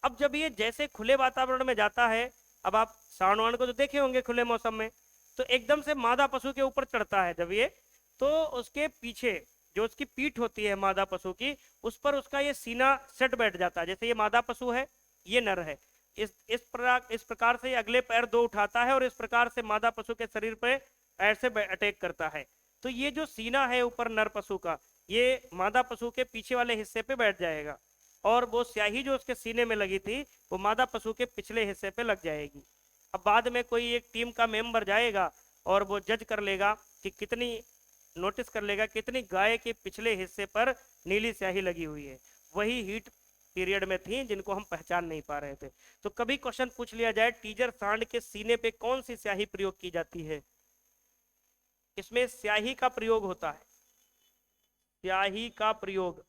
अब जब ये जैसे खुले वातावरण में जाता है, अब आप सांड वाण को तो देखे होंगे खुले मौसम में, तो एकदम से मादा पशु के ऊपर चढ़ता है जब ये, तो उसके पीछे जो उसकी पीठ होती है मादा पशु की, उस पर उसका ये सीना सेट बैठ जाता है। जैसे ये मादा पशु है, ये नर है, इस प्रकार से ये अगले पैर दो उठाता है और इस प्रकार से मादा पशु के शरीर पे ऐसे अटैक करता है। तो ये जो सीना है ऊपर नर पशु का, ये मादा पशु के पीछे वाले हिस्से पे बैठ जाएगा, और वो स्याही जो उसके सीने में लगी थी वो मादा पशु के पिछले हिस्से पे लग जाएगी। अब बाद में कोई एक टीम का मेंबर जाएगा और वो जज कर लेगा कि कितनी, नोटिस कर लेगा कितनी गाय के पिछले हिस्से पर नीली स्याही लगी हुई है। वही हीट पीरियड में थी जिनको हम पहचान नहीं पा रहे थे। तो कभी क्वेश्चन पूछ लिया जाए, टीजर सांड के सीने पे कौन सी स्याही प्रयोग की जाती है, इसमें स्याही का प्रयोग होता है, स्याही का प्रयोग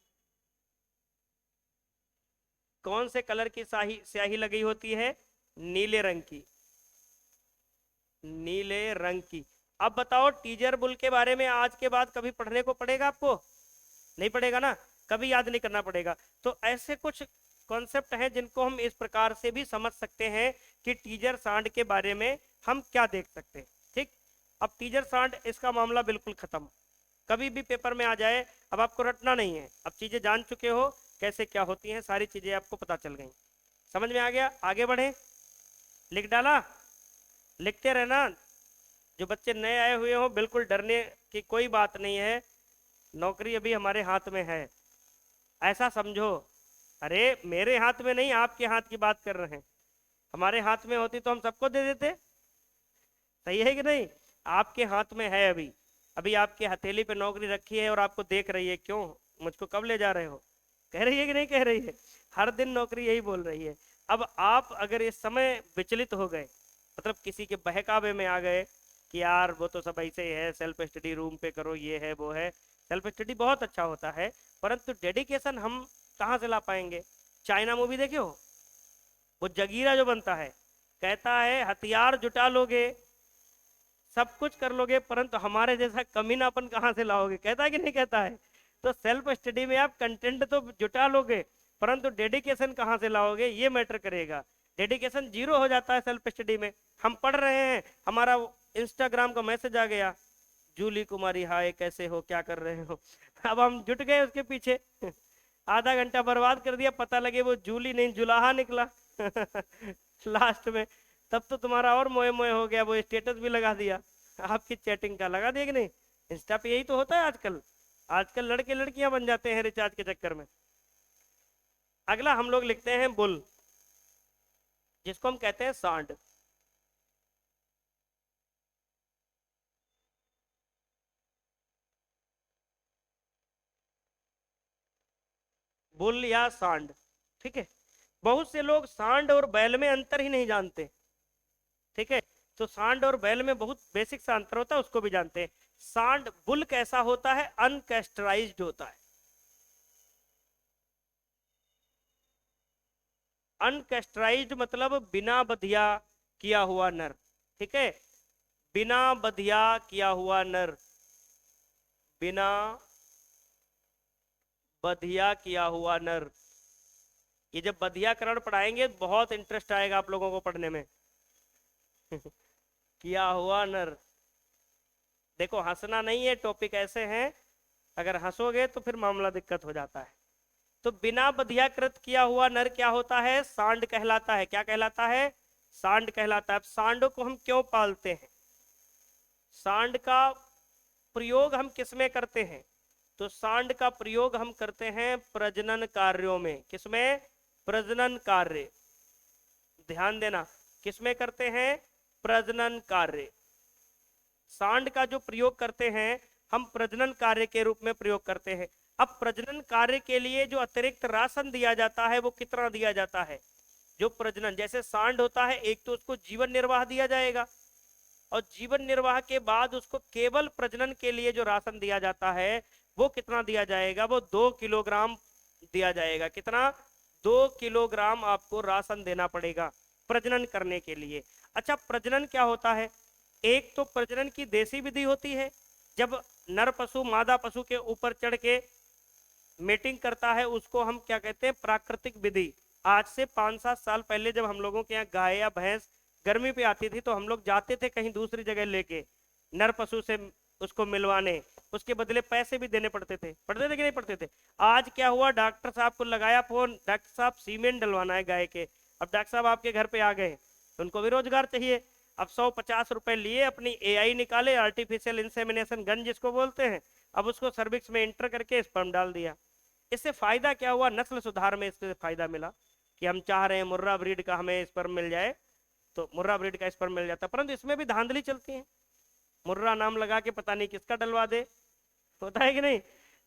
कौन से कलर की स्याही स्याही लगी होती है, नीले रंग की, नीले रंग की। अब बताओ, टीजर बुल के बारे में आज के बाद कभी पढ़ने को पड़ेगा आपको, नहीं पड़ेगा ना, कभी याद नहीं करना पड़ेगा। तो ऐसे कुछ कॉन्सेप्ट हैं जिनको हम इस प्रकार से भी समझ सकते हैं कि टीजर सांड के बारे में हम क्या देख सकते हैं। ठीक, अब टीजर सांड इसका मामला बिल्कुल खत्म, कभी भी पेपर में आ जाए, अब आपको रटना नहीं है, अब चीजें जान चुके हो कैसे क्या होती हैं, सारी चीजें आपको पता चल गई, समझ में आ गया। आगे बढ़े, लिख डाला, लिखते रहना। जो बच्चे नए आए हुए हो, बिल्कुल डरने की कोई बात नहीं है, नौकरी अभी हमारे हाथ में है, ऐसा समझो। अरे मेरे हाथ में नहीं, आपके हाथ की बात कर रहे हैं, हमारे हाथ में होती तो हम सबको दे देते, सही है कि नहीं। आपके हाथ में है, अभी अभी आपके हथेली पे नौकरी रखी है और आपको देख रही है, क्यों मुझको कब ले जा रहे हो, कह रही है कि नहीं कह रही है, हर दिन नौकरी यही बोल रही है। अब आप अगर इस समय विचलित हो गए, मतलब किसी के बहकावे में आ गए कि यार वो तो सब ऐसे ही है, सेल्फ स्टडी रूम पे करो, ये है वो है, सेल्फ स्टडी बहुत अच्छा होता है, परंतु डेडिकेशन हम कहाँ से ला पाएंगे। चाइना मूवी देखे हो, वो जगीरा जो बनता है, कहता है हथियार जुटा लोगे, सब कुछ कर लोगे, परंतु हमारे जैसा कमीनापन कहाँ से लाओगे, कहता है कि नहीं कहता है। तो सेल्फ स्टडी में आप कंटेंट तो जुटा लोगे, परंतु डेडिकेशन कहाँ से लाओगे, ये मैटर करेगा। डेडिकेशन जीरो हो जाता है सेल्फ स्टडी में। हम पढ़ रहे हैं, हमारा इंस्टाग्राम का मैसेज आ गया, जूली कुमारी हाय कैसे हो, क्या कर रहे हो, अब हम जुट गए उसके पीछे, आधा घंटा बर्बाद कर दिया, पता लगे वो जूली नहीं जुलाहा निकला लास्ट में। तब तो तुम्हारा और मोए मोए हो गया, वो स्टेटस भी लगा दिया, आपकी चैटिंग का लगा दिया कि नहीं। इंस्टा पे यही तो होता है आजकल, आजकल लड़के लड़कियां बन जाते हैं रिचार्ज के चक्कर में। अगला हम लोग लिखते हैं बुल, जिसको हम कहते हैं सांड। बुल या सांड, ठीक है। बहुत से लोग सांड और बैल में अंतर ही नहीं जानते, ठीक है। तो सांड और बैल में बहुत बेसिक सा अंतर होता है, उसको भी जानते हैं। सांड बुल कैसा होता है, अनकेस्टराइज्ड होता है। अनकेस्टराइज्ड मतलब बिना बधिया किया हुआ नर, ठीक है, बिना बधिया किया हुआ नर, बिना बधिया किया हुआ नर। ये जब बधियाकरण पढ़ाएंगे बहुत इंटरेस्ट आएगा आप लोगों को पढ़ने में किया हुआ नर, देखो हंसना नहीं है, टॉपिक ऐसे हैं, अगर हंसोगे तो फिर मामला दिक्कत हो जाता है। तो बिना बधियाकृत किया हुआ नर क्या होता है, सांड कहलाता है। क्या कहलाता है, सांड कहलाता है। अब सांडों को हम क्यों पालते हैं, सांड का प्रयोग हम किसमें करते हैं, तो सांड का प्रयोग हम करते हैं प्रजनन कार्यों में। किसमें, प्रजनन कार्य, ध्यान देना, किसमें करते हैं, प्रजनन कार्य। सांड का जो प्रयोग करते हैं हम प्रजनन कार्य के रूप में प्रयोग करते हैं। अब प्रजनन कार्य के लिए जो अतिरिक्त राशन दिया जाता है वो कितना दिया जाता है? जो प्रजनन, जैसे सांड होता है, एक तो उसको जीवन निर्वाह दिया जाएगा, और जीवन निर्वाह के बाद उसको केवल प्रजनन के लिए जो राशन दिया जाता है वो कितना दिया जाएगा? वो 2 किलोग्राम दिया जाएगा। कितना? 2 किलोग्राम आपको राशन देना पड़ेगा प्रजनन करने के लिए। अच्छा, प्रजनन क्या होता है? एक तो प्रजनन की देसी विधि होती है, जब नर पशु मादा पशु के ऊपर चढ़ के मेटिंग करता है, उसको हम क्या कहते हैं? प्राकृतिक विधि। आज से 5-7 साल पहले जब हम लोगों के यहाँ गाय या भैंस गर्मी पे आती थी तो हम लोग जाते थे कहीं दूसरी जगह लेके नर पशु से उसको मिलवाने, उसके बदले पैसे भी देने पड़ते थे। पड़ते थे कि नहीं पड़ते थे? आज क्या हुआ, डॉक्टर साहब को लगाया फोन, डॉक्टर साहब सीमेंट डलवाना है गाय के। अब डॉक्टर साहब आपके घर पे आ गए तो उनको भी रोजगार चाहिए। अब 100-50 रुपए लिए, अपनी एआई निकाले, आर्टिफिशियल इंसेमिनेशन गन जिसको बोलते हैं, अब उसको सर्विक्स में इंटर करके स्पर्म डाल दिया। इससे फायदा क्या हुआ? नस्ल सुधार में इससे फायदा मिला कि हम चाह रहे हैं मुर्रा ब्रीड का हमें स्पर्म मिल जाए, तो मुर्रा ब्रीड का स्पर्म मिल जाता, परंतु इसमें भी धांधली चलती है। मुर्रा नाम लगा के पता नहीं किसका डलवा दे, होता है कि नहीं?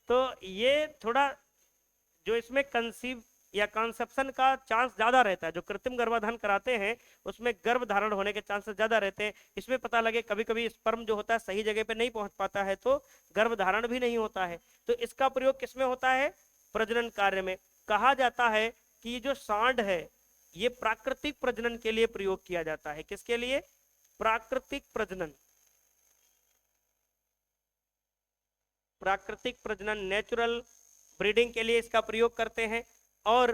तो ये थोड़ा जो इसमें कंसीव या कंसेप्शन का चांस ज्यादा रहता है, जो कृत्रिम गर्भाधान कराते हैं उसमें गर्भ धारण होने के चांसेस ज्यादा रहते हैं। इसमें पता लगे कभी कभी स्पर्म जो होता है सही जगह पे नहीं पहुंच पाता है तो गर्भ धारण भी नहीं होता है। तो इसका प्रयोग किसमें होता है? प्रजनन कार्य में। कहा जाता है कि ये जो सांड है ये प्राकृतिक प्रजनन के लिए प्रयोग किया जाता है। किसके लिए? प्राकृतिक प्रजनन। प्राकृतिक प्रजनन, नेचुरल ब्रीडिंग के लिए इसका प्रयोग करते हैं। और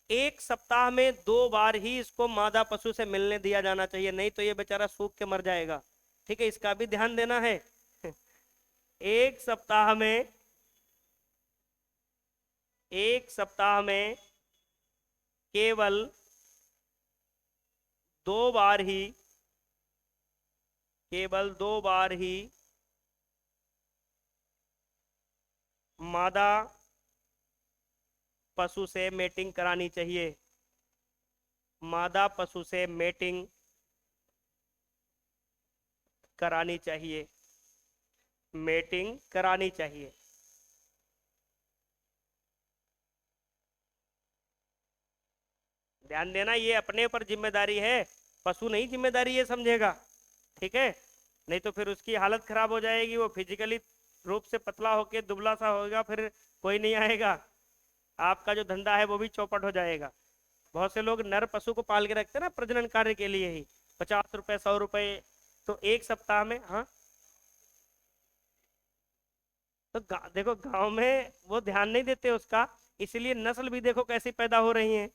1 सप्ताह में 2 बार ही इसको मादा पशु से मिलने दिया जाना चाहिए, नहीं तो ये बेचारा सूख के मर जाएगा। ठीक है, इसका भी ध्यान देना है। 1 सप्ताह में 1 सप्ताह में केवल 2 बार ही, केवल 2 बार ही मादा पशु से मेटिंग करानी चाहिए। मादा पशु से मेटिंग करानी चाहिए, मेटिंग करानी चाहिए। ध्यान देना, ये अपने पर जिम्मेदारी है, पशु नहीं जिम्मेदारी ये समझेगा। ठीक है, नहीं तो फिर उसकी हालत खराब हो जाएगी, वो फिजिकली रूप से पतला होके दुबला सा होगा, फिर कोई नहीं आएगा, आपका जो धंधा है वो भी चौपट हो जाएगा। बहुत से लोग नर पशु को पाल के रखते हैं ना प्रजनन कार्य के लिए ही, 50 रुपए 100 रुपए। तो 1 सप्ताह में, हाँ, तो देखो गांव में वो ध्यान नहीं देते उसका, इसलिए नस्ल भी देखो कैसी पैदा हो रही है।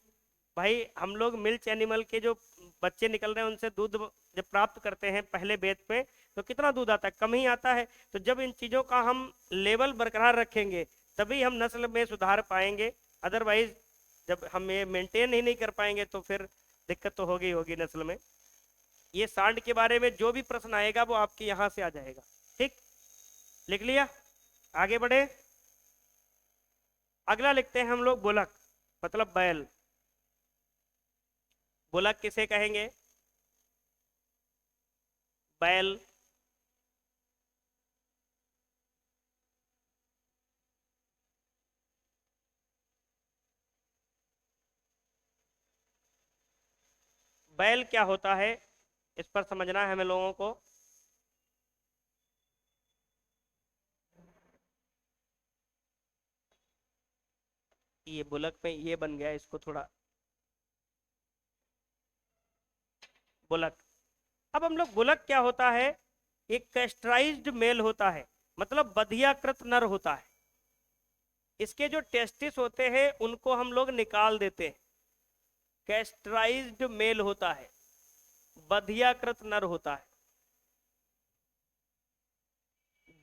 भाई हम लोग मिल्क एनिमल के जो बच्चे निकल रहे हैं उनसे दूध जब प्राप्त करते हैं पहले बेद पे, तो कितना दूध आता है? कम ही आता है। तो जब इन चीजों का हम लेवल बरकरार रखेंगे तभी हम नस्ल में सुधार पाएंगे, अदरवाइज जब हम ये मेंटेन ही नहीं कर पाएंगे तो फिर दिक्कत तो होगी होगी नस्ल में। ये सांड के बारे में जो भी प्रश्न आएगा वो आपके यहाँ से आ जाएगा। ठीक, लिख लिया? आगे बढ़े, अगला लिखते हैं हम लोग बुलक, मतलब बैल। बुलक किसे कहेंगे? बैल। बैल क्या होता है इस पर समझना है हमें लोगों को। ये बुलक में ये बन गया, इसको थोड़ा बुलक। अब हम लोग बुलक क्या होता है? एक कैस्ट्राइज्ड मेल होता है, मतलब बधियाकृत नर होता है। इसके जो टेस्टिस होते हैं उनको हम लोग निकाल देते हैं। कैस्ट्राइज्ड मेल होता है, बधियाकृत नर होता है,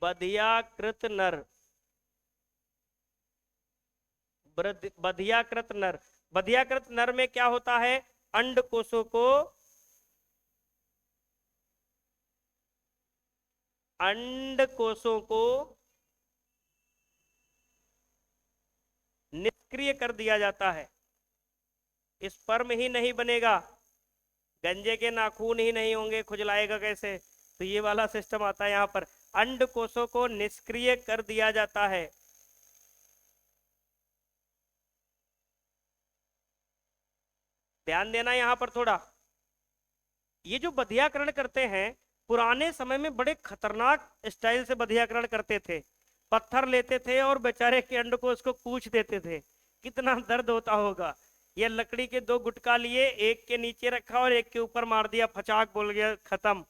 बधियाकृत नर, बधियाकृत नर। बधियाकृत नर में क्या होता है? अंड कोशों को, अंड कोशों को निष्क्रिय कर दिया जाता है। स्पर्म ही नहीं बनेगा, गंजे के नाखून ही नहीं होंगे, खुजलाएगा कैसे? तो ये वाला सिस्टम आता है यहाँ पर। अंड कोशों को निष्क्रिय कर दिया जाता है। ध्यान देना यहाँ पर थोड़ा। ये जो बधियाकरण करते हैं, पुराने समय में बड़े खतरनाक स्टाइल से बधियाकरण करते थे। पत्थर लेते थे और बेचारे के अंड को उसको कूच देते थे, कितना दर्द होता होगा। ये लकड़ी के दो गुटका लिए, एक के नीचे रखा और एक के ऊपर मार दिया, फचाक बोल गया, खत्म।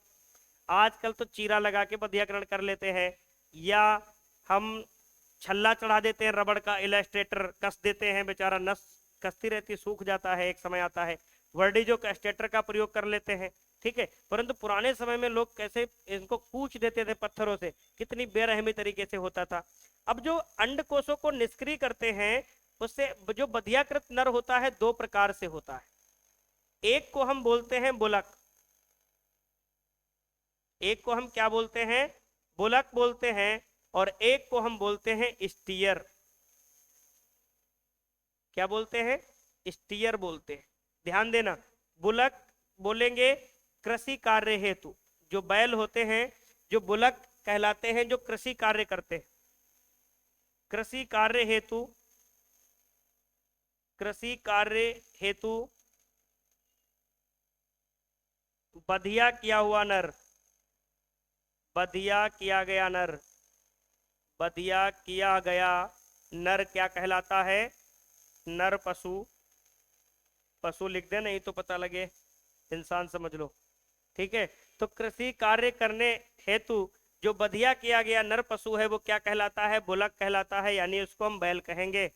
आजकल तो चीरा लगा के बधियाकरण कर लेते हैं, या हम छल्ला चढ़ा देते हैं, रबड़ का इलास्ट्रेटर कस देते हैं, बेचारा नस कसती रहती, सूख जाता है, एक समय आता है वर्डिजो का स्टेटर का प्रयोग कर लेते हैं, ठीक है। परंतु पुराने समय में लोग कैसे इनको कूच देते थे पत्थरों से, कितनी बेरहमी तरीके से होता था। अब जो अंडकोशों को निष्क्रिय करते हैं, उससे जो बधियाकृत नर होता है दो प्रकार से होता है। एक को हम बोलते हैं बुलक, एक को हम क्या बोलते हैं, बुलक बोलते हैं, और एक को हम बोलते हैं स्टीयर। क्या बोलते हैं, स्टीयर बोलते हैं। ध्यान देना, बुलक बोलेंगे कृषि कार्य हेतु, जो बैल होते हैं, जो बुलक कहलाते हैं, जो कृषि कार्य करते हैं, कृषि कार्य हेतु, कृषि कार्य हेतु बधिया किया हुआ नर, बधिया किया गया नर, बधिया किया गया नर क्या कहलाता है, नर पशु। पशु लिख दे, नहीं तो पता लगे इंसान समझ लो, ठीक है। तो कृषि कार्य करने हेतु जो बधिया किया गया नर पशु है वो क्या कहलाता है, बुलक कहलाता है, यानी उसको हम बैल कहेंगे।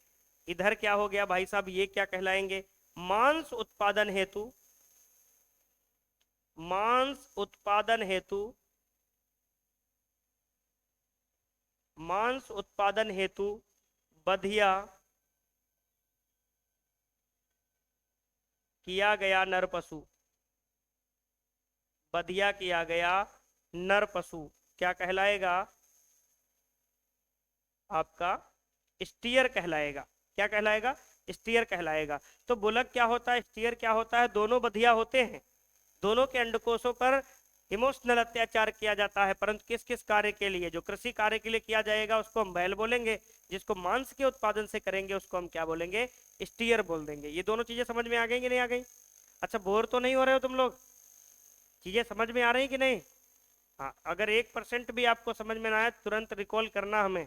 इधर क्या हो गया भाई साहब, ये क्या कहलाएंगे, मांस उत्पादन हेतु, मांस उत्पादन हेतु, मांस उत्पादन हेतु बधिया किया गया नर पशु, बधिया किया गया नर पशु क्या कहलाएगा, आपका स्टीयर कहलाएगा। क्या कहलाएगा, स्टीयर कहलाएगा। तो बुलक क्या होता है, स्टीयर क्या होता है, दोनों बधिया होते हैं, दोनों के अंडकोशों पर इमोशनल अत्याचार किया जाता है, परंतु किस किस कार्य के लिए, जो कृषि कार्य के लिए किया जाएगा उसको हम बैल बोलेंगे, जिसको मांस के उत्पादन से करेंगे उसको हम क्या बोलेंगे, स्टीयर बोल देंगे। ये दोनों चीजें समझ में आ गई कि नहीं आ गई? अच्छा, बोर तो नहीं हो रहे हो तुम लोग, चीजें समझ में आ रही कि नहीं? हाँ, अगर 1% भी आपको समझ में ना आए तुरंत रिकॉल करना हमें,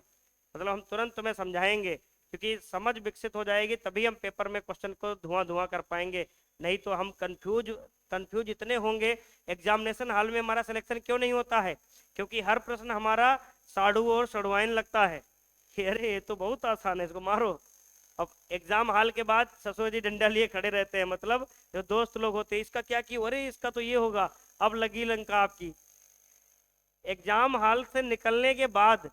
मतलब हम तुरंत तुम्हें समझाएंगे, क्योंकि समझ विकसित हो जाएगी तभी हम पेपर में क्वेश्चन को धुआं धुआं कर पाएंगे, नहीं तो हम कंफ्यूज इतने होंगे। एग्जामिनेशन हॉल में हमारा सिलेक्शन क्यों नहीं होता है, क्योंकि हर प्रश्न हमारा साढ़ू और सड़वाइन लगता है कि अरे ये तो बहुत आसान है, इसको मारो। अब एग्जाम हॉल के बाद ससुर जी डंडा लिए खड़े रहते हैं, मतलब जो दोस्त लोग होते हैं, इसका क्या किया, अरे इसका तो ये होगा, अब लगी लंका आपकी। एग्जाम हॉल से निकलने के बाद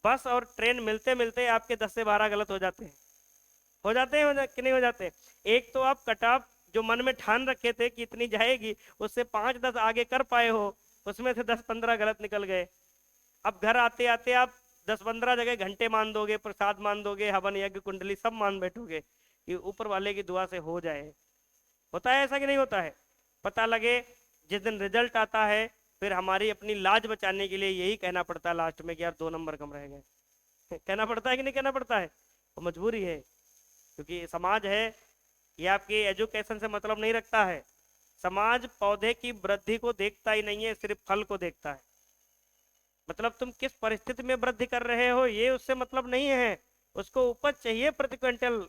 बस और ट्रेन मिलते मिलते आपके 10 से 12 गलत हो जाते हैं, कि नहीं हो जाते? एक तो आप कट ऑफ जो मन में ठान रखे थे कि इतनी जाएगी, उससे 5-10 आगे कर पाए हो, उसमें से 10-15 गलत निकल गए। अब घर आते आते आप 10-15 जगह घंटे मान दोगे, प्रसाद मान दोगे, हवन यज्ञ कुंडली सब मान बैठोगे कि ऊपर वाले की दुआ से हो जाए। होता है ऐसा कि नहीं होता है? पता लगे जिस दिन रिजल्ट आता है, फिर हमारी अपनी लाज बचाने के लिए यही कहना पड़ता है लास्ट में कि यार 2 नंबर कम रह गए। कहना पड़ता है कि नहीं कहना पड़ता है? वो मजबूरी है, क्योंकि समाज है ये आपके एजुकेशन से मतलब नहीं रखता है। समाज पौधे की वृद्धि को देखता ही नहीं है, सिर्फ फल को देखता है। मतलब तुम किस परिस्थिति में वृद्धि कर रहे हो ये उससे मतलब नहीं है, उसको उपज चाहिए प्रति क्विंटल,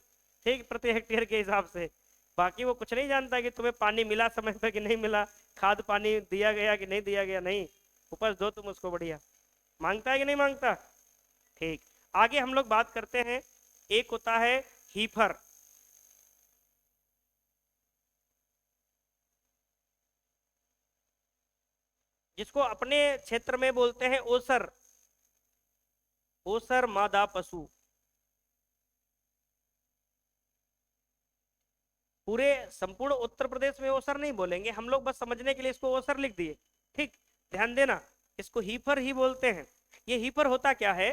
ठीक, प्रति हेक्टेयर के हिसाब से। बाकी वो कुछ नहीं जानता कि तुम्हें पानी मिला समय पर कि नहीं मिला, खाद पानी दिया गया कि नहीं दिया गया, नहीं, उपज दो तुम उसको बढ़िया। मांगता है कि नहीं मांगता? ठीक, आगे हम लोग बात करते हैं। एक होता है हीफर, जिसको अपने क्षेत्र में बोलते हैं ओसर, ओसर मादा पशु। पूरे संपूर्ण उत्तर प्रदेश में ओसर नहीं बोलेंगे हम लोग, बस समझने के लिए इसको ओसर लिख दिए, ठीक। ध्यान देना, इसको हीफर ही बोलते हैं। ये हीफर होता क्या है,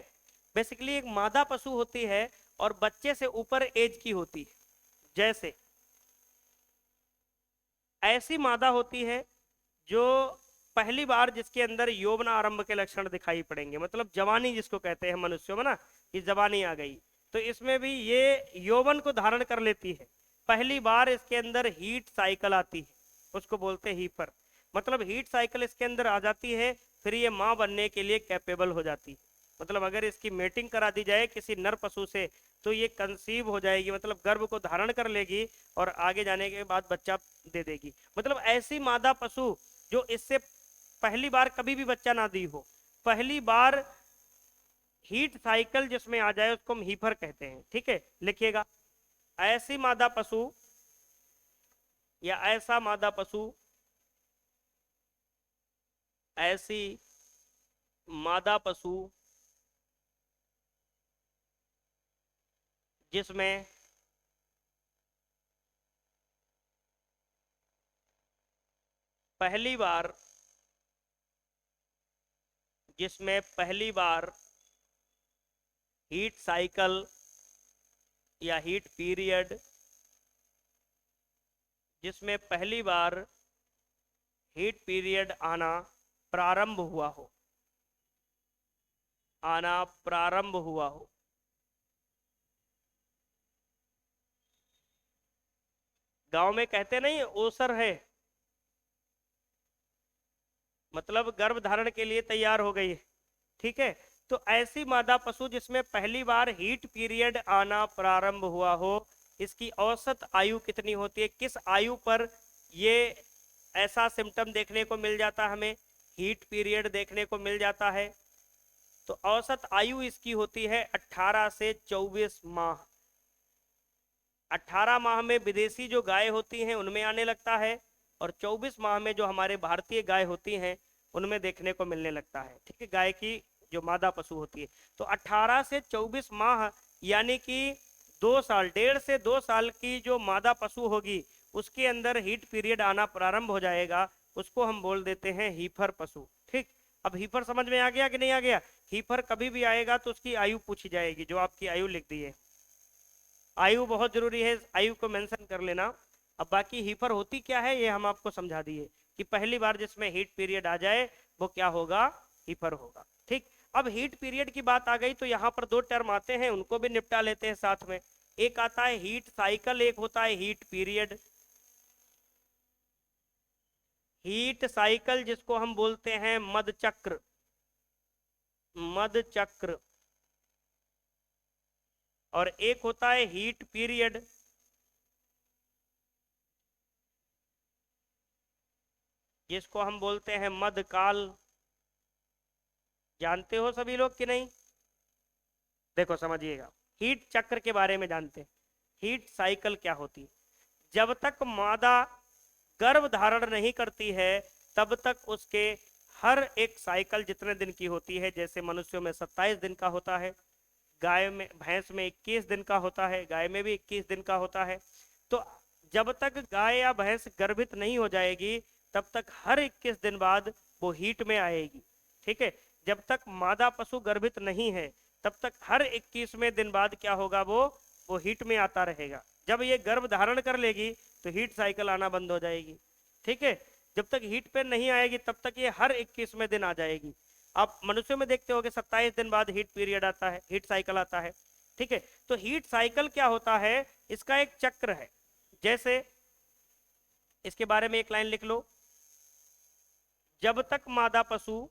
बेसिकली एक मादा पशु होती है और बच्चे से ऊपर एज की होती है। जैसे ऐसी मादा होती है जो पहली बार जिसके अंदर यौवन आरंभ के लक्षण दिखाई पड़ेंगे, मतलब जवानी जिसको कहते हैं मनुष्यों में ना, कि जवानी आ गई, तो इसमें भी ये यौवन को धारण कर लेती है। पहली बार इसके अंदर हीट साइकिल आती है, उसको बोलते हैं हीफर। मतलब हीट साइकिल इसके अंदर आ जाती है, फिर ये माँ बनने के लिए कैपेबल हो जाती है। मतलब अगर इसकी मेटिंग करा दी जाए किसी नर पशु से तो ये कंसीव हो जाएगी, मतलब गर्भ को धारण कर लेगी और आगे जाने के बाद बच्चा दे देगी। मतलब ऐसी मादा पशु जो इससे पहली बार कभी भी बच्चा ना दी हो, पहली बार हीट साइकिल जिसमें आ जाए उसको हम हीफर कहते हैं। ठीक है, लिखिएगा, ऐसी मादा पशु या ऐसा मादा पशु, ऐसी मादा पशु जिसमें पहली बार हीट साइकिल या हीट पीरियड, जिसमें पहली बार हीट पीरियड आना प्रारंभ हुआ हो, गांव में कहते नहीं ओसर है, मतलब गर्भ धारण के लिए तैयार हो गई है। ठीक है, तो ऐसी मादा पशु जिसमें पहली बार हीट पीरियड आना प्रारंभ हुआ हो, इसकी औसत आयु कितनी होती है, किस आयु पर ये ऐसा सिम्टम देखने को मिल जाता, हमें हीट पीरियड देखने को मिल जाता है। तो औसत आयु इसकी होती है 18 से 24 माह। 18 माह में विदेशी जो गाय होती हैं उनमें आने लगता है, और 24 माह में जो हमारे भारतीय गाय होती हैं उनमें देखने को मिलने लगता है। ठीक है, गाय की जो मादा पशु होती है। तो 18 से 24 माह यानी कि 2 साल, 1.5 से 2 साल की जो मादा पशु होगी उसके अंदर हीट पीरियड आना प्रारंभ हो जाएगा, उसको हम बोल देते हैं हीफर पशु। ठीक, अब हीफर समझ में आ गया कि नहीं आ गया? हीफर कभी भी आएगा तो उसकी आयु पूछी जाएगी, जो आपकी आयु लिख दी है। आयु बहुत जरूरी है, आयु को मेंशन कर लेना। अब बाकी हीफर होती क्या है ये हम आपको समझा दिए कि पहली बार जिसमें हीट पीरियड आ जाए वो क्या होगा, हीफर होगा। ठीक, अब हीट पीरियड की बात आ गई तो यहाँ पर 2 टर्म आते हैं, उनको भी निपटा लेते हैं साथ में। एक आता है हीट साइकिल, एक होता है हीट पीरियड। हीट साइकिल जिसको हम बोलते हैं मद चक्र, और एक होता है हीट पीरियड जिसको हम बोलते हैं मदकाल। जानते हो सभी लोग कि नहीं? देखो समझिएगा, हीट चक्र के बारे में जानते हैं। हीट साइकिल क्या होती है? जब तक मादा गर्भ धारण नहीं करती है तब तक उसके हर एक साइकिल जितने दिन की होती है, जैसे मनुष्यों में 27 दिन का होता है, गाय में, भैंस में 21 दिन का होता है, गाय में भी 21 दिन का होता है। तो जब तक गाय या भैंस गर्भित नहीं हो जाएगी तब तक हर 21 दिन बाद वो हीट में आएगी। ठीक है, जब तक मादा पशु गर्भित नहीं है तब तक हर 21वें दिन बाद क्या होगा, वो हीट में आता रहेगा। जब ये गर्भ धारण कर लेगी तो हीट साइकिल आना बंद हो जाएगी। ठीक है, जब तक हीट पे नहीं आएगी तब तक ये हर 21वें दिन आ जाएगी। आप मनुष्यों में देखते हो कि 27 दिन बाद हीट पीरियड आता है, हीट साइकिल आता है। ठीक है, तो हीट साइकिल क्या होता है, इसका एक चक्र है। जैसे इसके बारे में एक लाइन लिख लो, जब तक मादा पशु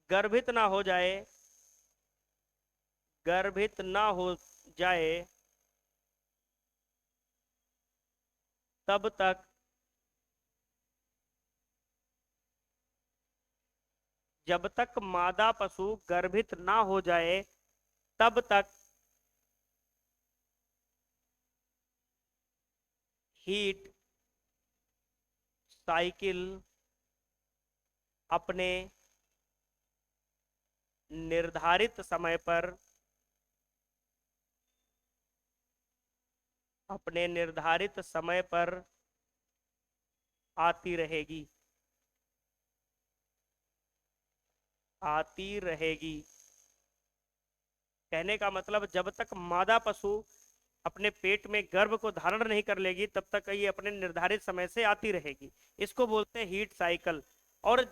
गर्भित ना हो जाए तब तक जब तक मादा पशु गर्भित ना हो जाए तब तक हीट साइकिल अपने निर्धारित समय पर आती रहेगी। कहने का मतलब जब तक मादा पशु अपने पेट में गर्भ को धारण नहीं कर लेगी तब तक ये अपने निर्धारित समय से आती रहेगी। इसको बोलते हैं हीट साइकिल। और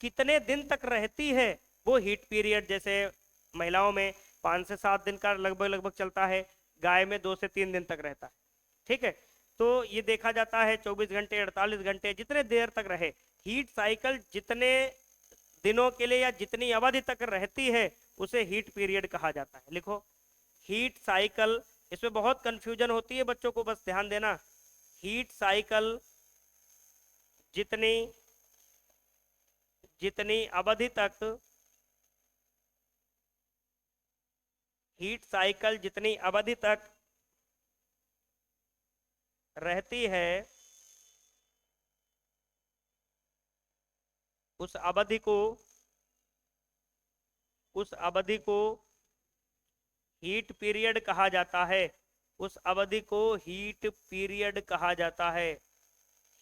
कितने दिन तक रहती है वो हीट पीरियड, जैसे महिलाओं में 5 से 7 दिन का लगभग लगभग चलता है, गाय में 2 से 3 दिन तक रहता है। ठीक है, तो ये देखा जाता है 24 घंटे 48 घंटे जितने देर तक रहे, हीट साइकिल जितने दिनों के लिए या जितनी अवधि तक रहती है उसे हीट पीरियड कहा जाता है। लिखो हीट साइकिल, इसमें बहुत कंफ्यूजन होती है बच्चों को, बस ध्यान देना। हीट साइकिल जितनी जितनी अवधि तक, हीट साइकिल जितनी अवधि तक रहती है उस अवधि को हीट पीरियड कहा जाता है। उस अवधि को हीट पीरियड कहा जाता है।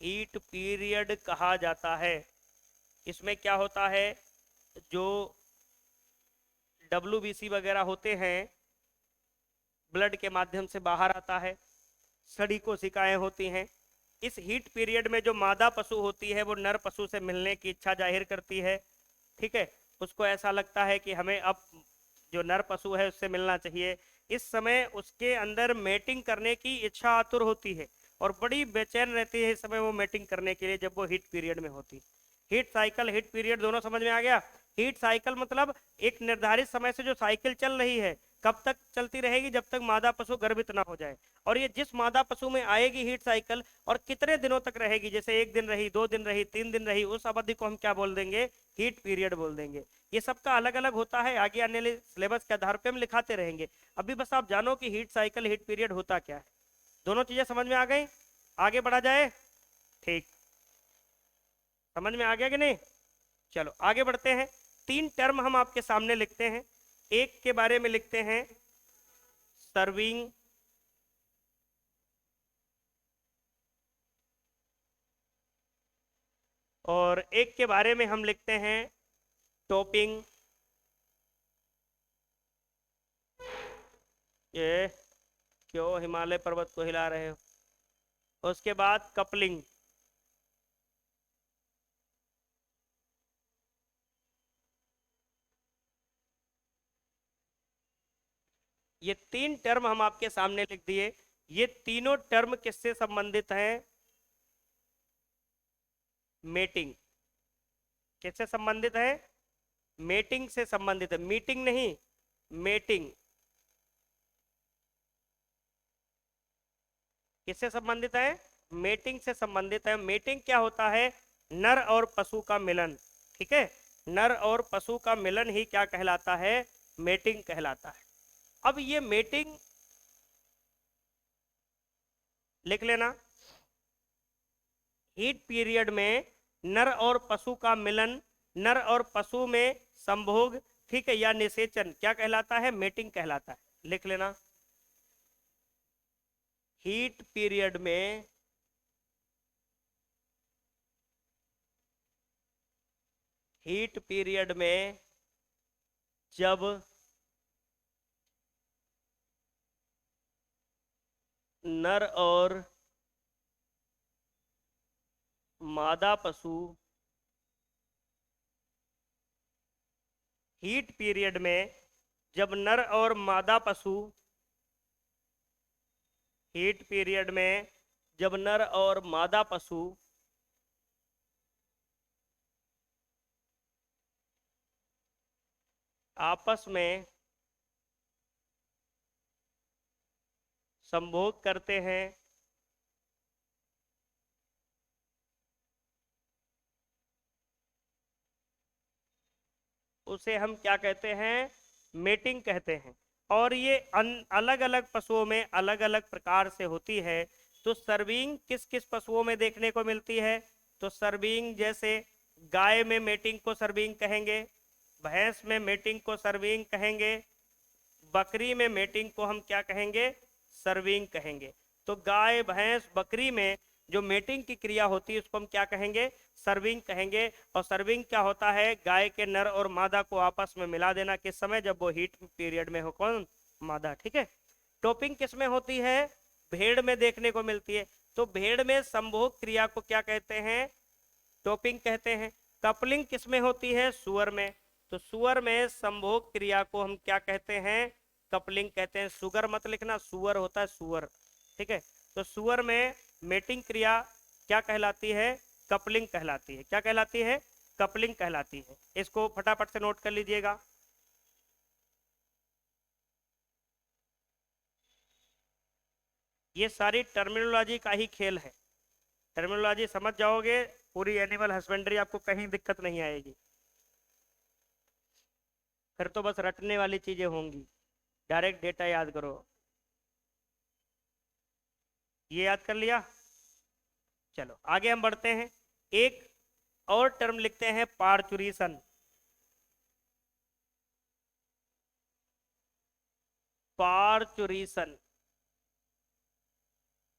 हीट पीरियड कहा जाता है। इसमें क्या होता है, जो WBC वगैरह होते हैं ब्लड के माध्यम से बाहर आता है, सड़ी कोशिकाएं होती हैं। इस हीट पीरियड में जो मादा पशु होती है वो नर पशु से मिलने की इच्छा जाहिर करती है। ठीक है, उसको ऐसा लगता है कि हमें अब जो नर पशु है उससे मिलना चाहिए। इस समय उसके अंदर मेटिंग करने की इच्छा आतुर होती है और बड़ी बेचैन रहती है इस समय वो मेटिंग करने के लिए, जब वो हीट पीरियड में होती है। हीट साइकिल हीट पीरियड दोनों समझ में आ गया। हीट साइकिल मतलब एक निर्धारित समय से जो साइकिल चल रही है, कब तक चलती रहेगी, जब तक मादा पशु गर्भित ना हो जाए। और ये जिस मादा पशु में आएगी हीट साइकिल और कितने दिनों तक रहेगी, जैसे 1 दिन रही, 2 दिन रही, 3 दिन रही, उस अवधि को हम क्या बोल देंगे, हीट पीरियड बोल देंगे। ये सबका अलग अलग होता है, आगे आने वाले सिलेबस के आधार पर हम लिखाते रहेंगे। अभी बस आप जानो कि हीट साइकिल हीट पीरियड होता क्या है। दोनों चीजें समझ में आ गई, आगे बढ़ा जाए। ठीक, समझ में आ गया कि नहीं? चलो आगे बढ़ते हैं। 3 टर्म हम आपके सामने लिखते हैं। एक के बारे में लिखते हैं सर्विंग, और एक के बारे में हम लिखते हैं टॉपिंग। ये क्यों हिमालय पर्वत को हिला रहे हो? उसके बाद कपलिंग। ये 3 टर्म हम आपके सामने लिख दिए। ये तीनों टर्म किससे संबंधित हैं? मेटिंग। किससे संबंधित है? मेटिंग से संबंधित है, मीटिंग नहीं, मेटिंग। किससे संबंधित है? मेटिंग से संबंधित है। मेटिंग क्या होता है? नर और पशु का मिलन। ठीक है, नर और पशु का मिलन ही क्या कहलाता है? मेटिंग कहलाता है। अब ये मेटिंग लिख लेना। हीट पीरियड में नर और पशु का मिलन, नर और पशु में संभोग, ठीक है, या निषेचन क्या कहलाता है? मेटिंग कहलाता है। लिख लेना। हीट पीरियड में जब नर और मादा पशु हीट पीरियड में जब नर और मादा पशु हीट पीरियड में जब नर और मादा पशु आपस में संभोग करते हैं, उसे हम क्या कहते हैं? मेटिंग कहते हैं। और ये अलग अलग पशुओं में अलग अलग प्रकार से होती है। तो सर्विंग किस किस पशुओं में देखने को मिलती है? तो सर्विंग जैसे गाय में मेटिंग को सर्विंग कहेंगे, भैंस में मेटिंग को सर्विंग कहेंगे, बकरी में मेटिंग को हम क्या कहेंगे? सर्विंग कहेंगे। तो गाय भैंस बकरी में जो मेटिंग की क्रिया होती है उसको हम क्या कहेंगे? सर्विंग कहेंगे। और सर्विंग क्या होता है? गाय के नर और मादा को आपस में मिला देना। किस समय? जब वो हीट पीरियड में हो। कौन? मादा। ठीक है। टॉपिंग किस में होती है? भेड़ में देखने को मिलती है। तो भेड़ में संभोग क्रिया को क्या कहते हैं? टॉपिंग कहते हैं। कपलिंग किसमें होती है? सुअर में। तो सुअर में संभोग क्रिया को हम क्या कहते हैं? कपलिंग कहते हैं। सुगर मत लिखना, सुअर होता है सुअर, ठीक है। तो सुअर में मेटिंग क्रिया क्या कहलाती है? कपलिंग कहलाती है। क्या कहलाती है? कपलिंग कहलाती है। इसको फटाफट से नोट कर लीजिएगा। ये सारी टर्मिनोलॉजी का ही खेल है। टर्मिनोलॉजी समझ जाओगे, पूरी एनिमल हस्बेंड्री आपको कहीं दिक्कत नहीं आएगी। फिर तो बस रटने वाली चीजें होंगी। डायरेक्ट डेटा याद करो। ये याद कर लिया? चलो आगे हम बढ़ते हैं। एक और टर्म लिखते हैं, पार्चुरेशन। पार्चुरेशन,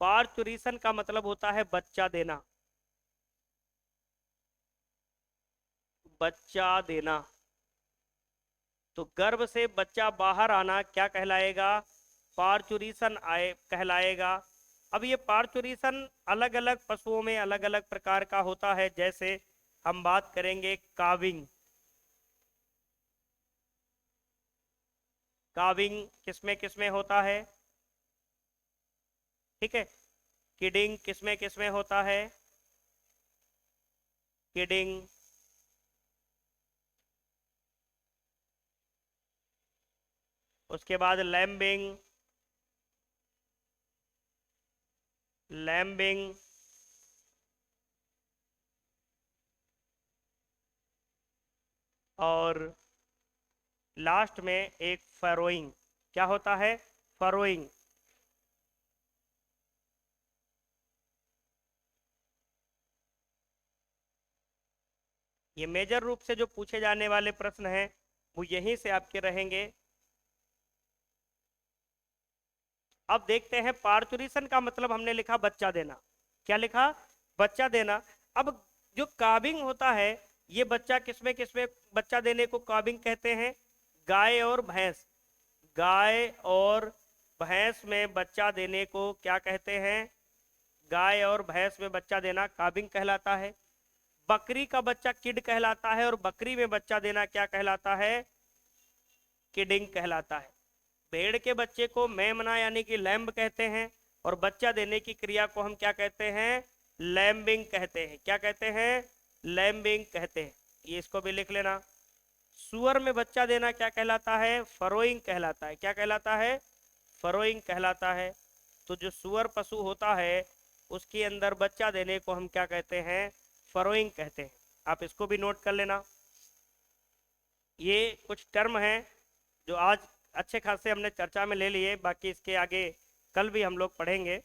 पार्चुरेशन का मतलब होता है बच्चा देना। बच्चा देना। तो गर्भ से बच्चा बाहर आना क्या कहलाएगा? पार्चुरेशन आए कहलाएगा। अब ये पार्चुरेशन अलग अलग पशुओं में अलग अलग प्रकार का होता है। जैसे हम बात करेंगे काविंग। काविंग किसमें किसमें होता है? ठीक है। किडिंग किसमें किसमें होता है? किडिंग। उसके बाद लैम्बिंग। लैम्बिंग। और लास्ट में एक फरोइंग। क्या होता है? फरोइंग। ये मेजर रूप से जो पूछे जाने वाले प्रश्न हैं वो यहीं से आपके रहेंगे। अब देखते हैं, पार्चुरेशन का मतलब हमने लिखा बच्चा देना। क्या लिखा? बच्चा देना। अब जो काविंग होता है, ये बच्चा किसमें किसमें बच्चा देने को काविंग कहते हैं? गाय और भैंस। गाय और भैंस में बच्चा देने को क्या कहते हैं? गाय और भैंस में बच्चा देना काविंग कहलाता है। बकरी का बच्चा किड कहलाता है, और बकरी में बच्चा देना क्या कहलाता है? किडिंग कहलाता है। भेड़ के बच्चे को मेमना यानी कि लैम्ब कहते हैं, और बच्चा देने की क्रिया को हम क्या कहते हैं? लैम्बिंग कहते हैं। क्या कहते हैं? लैम्बिंग कहते हैं। ये इसको भी लिख लेना। सुअर में बच्चा देना क्या कहलाता है? फरोइंग कहलाता है। क्या कहलाता है? फरोइंग कहलाता है। तो जो सुअर पशु होता है उसके अंदर बच्चा देने को हम क्या कहते हैं? फरोइंग कहते हैं। आप इसको भी नोट कर लेना। ये कुछ टर्म हैं जो आज अच्छे खासे हमने चर्चा में ले लिए, बाकी इसके आगे कल भी हम लोग पढ़ेंगे।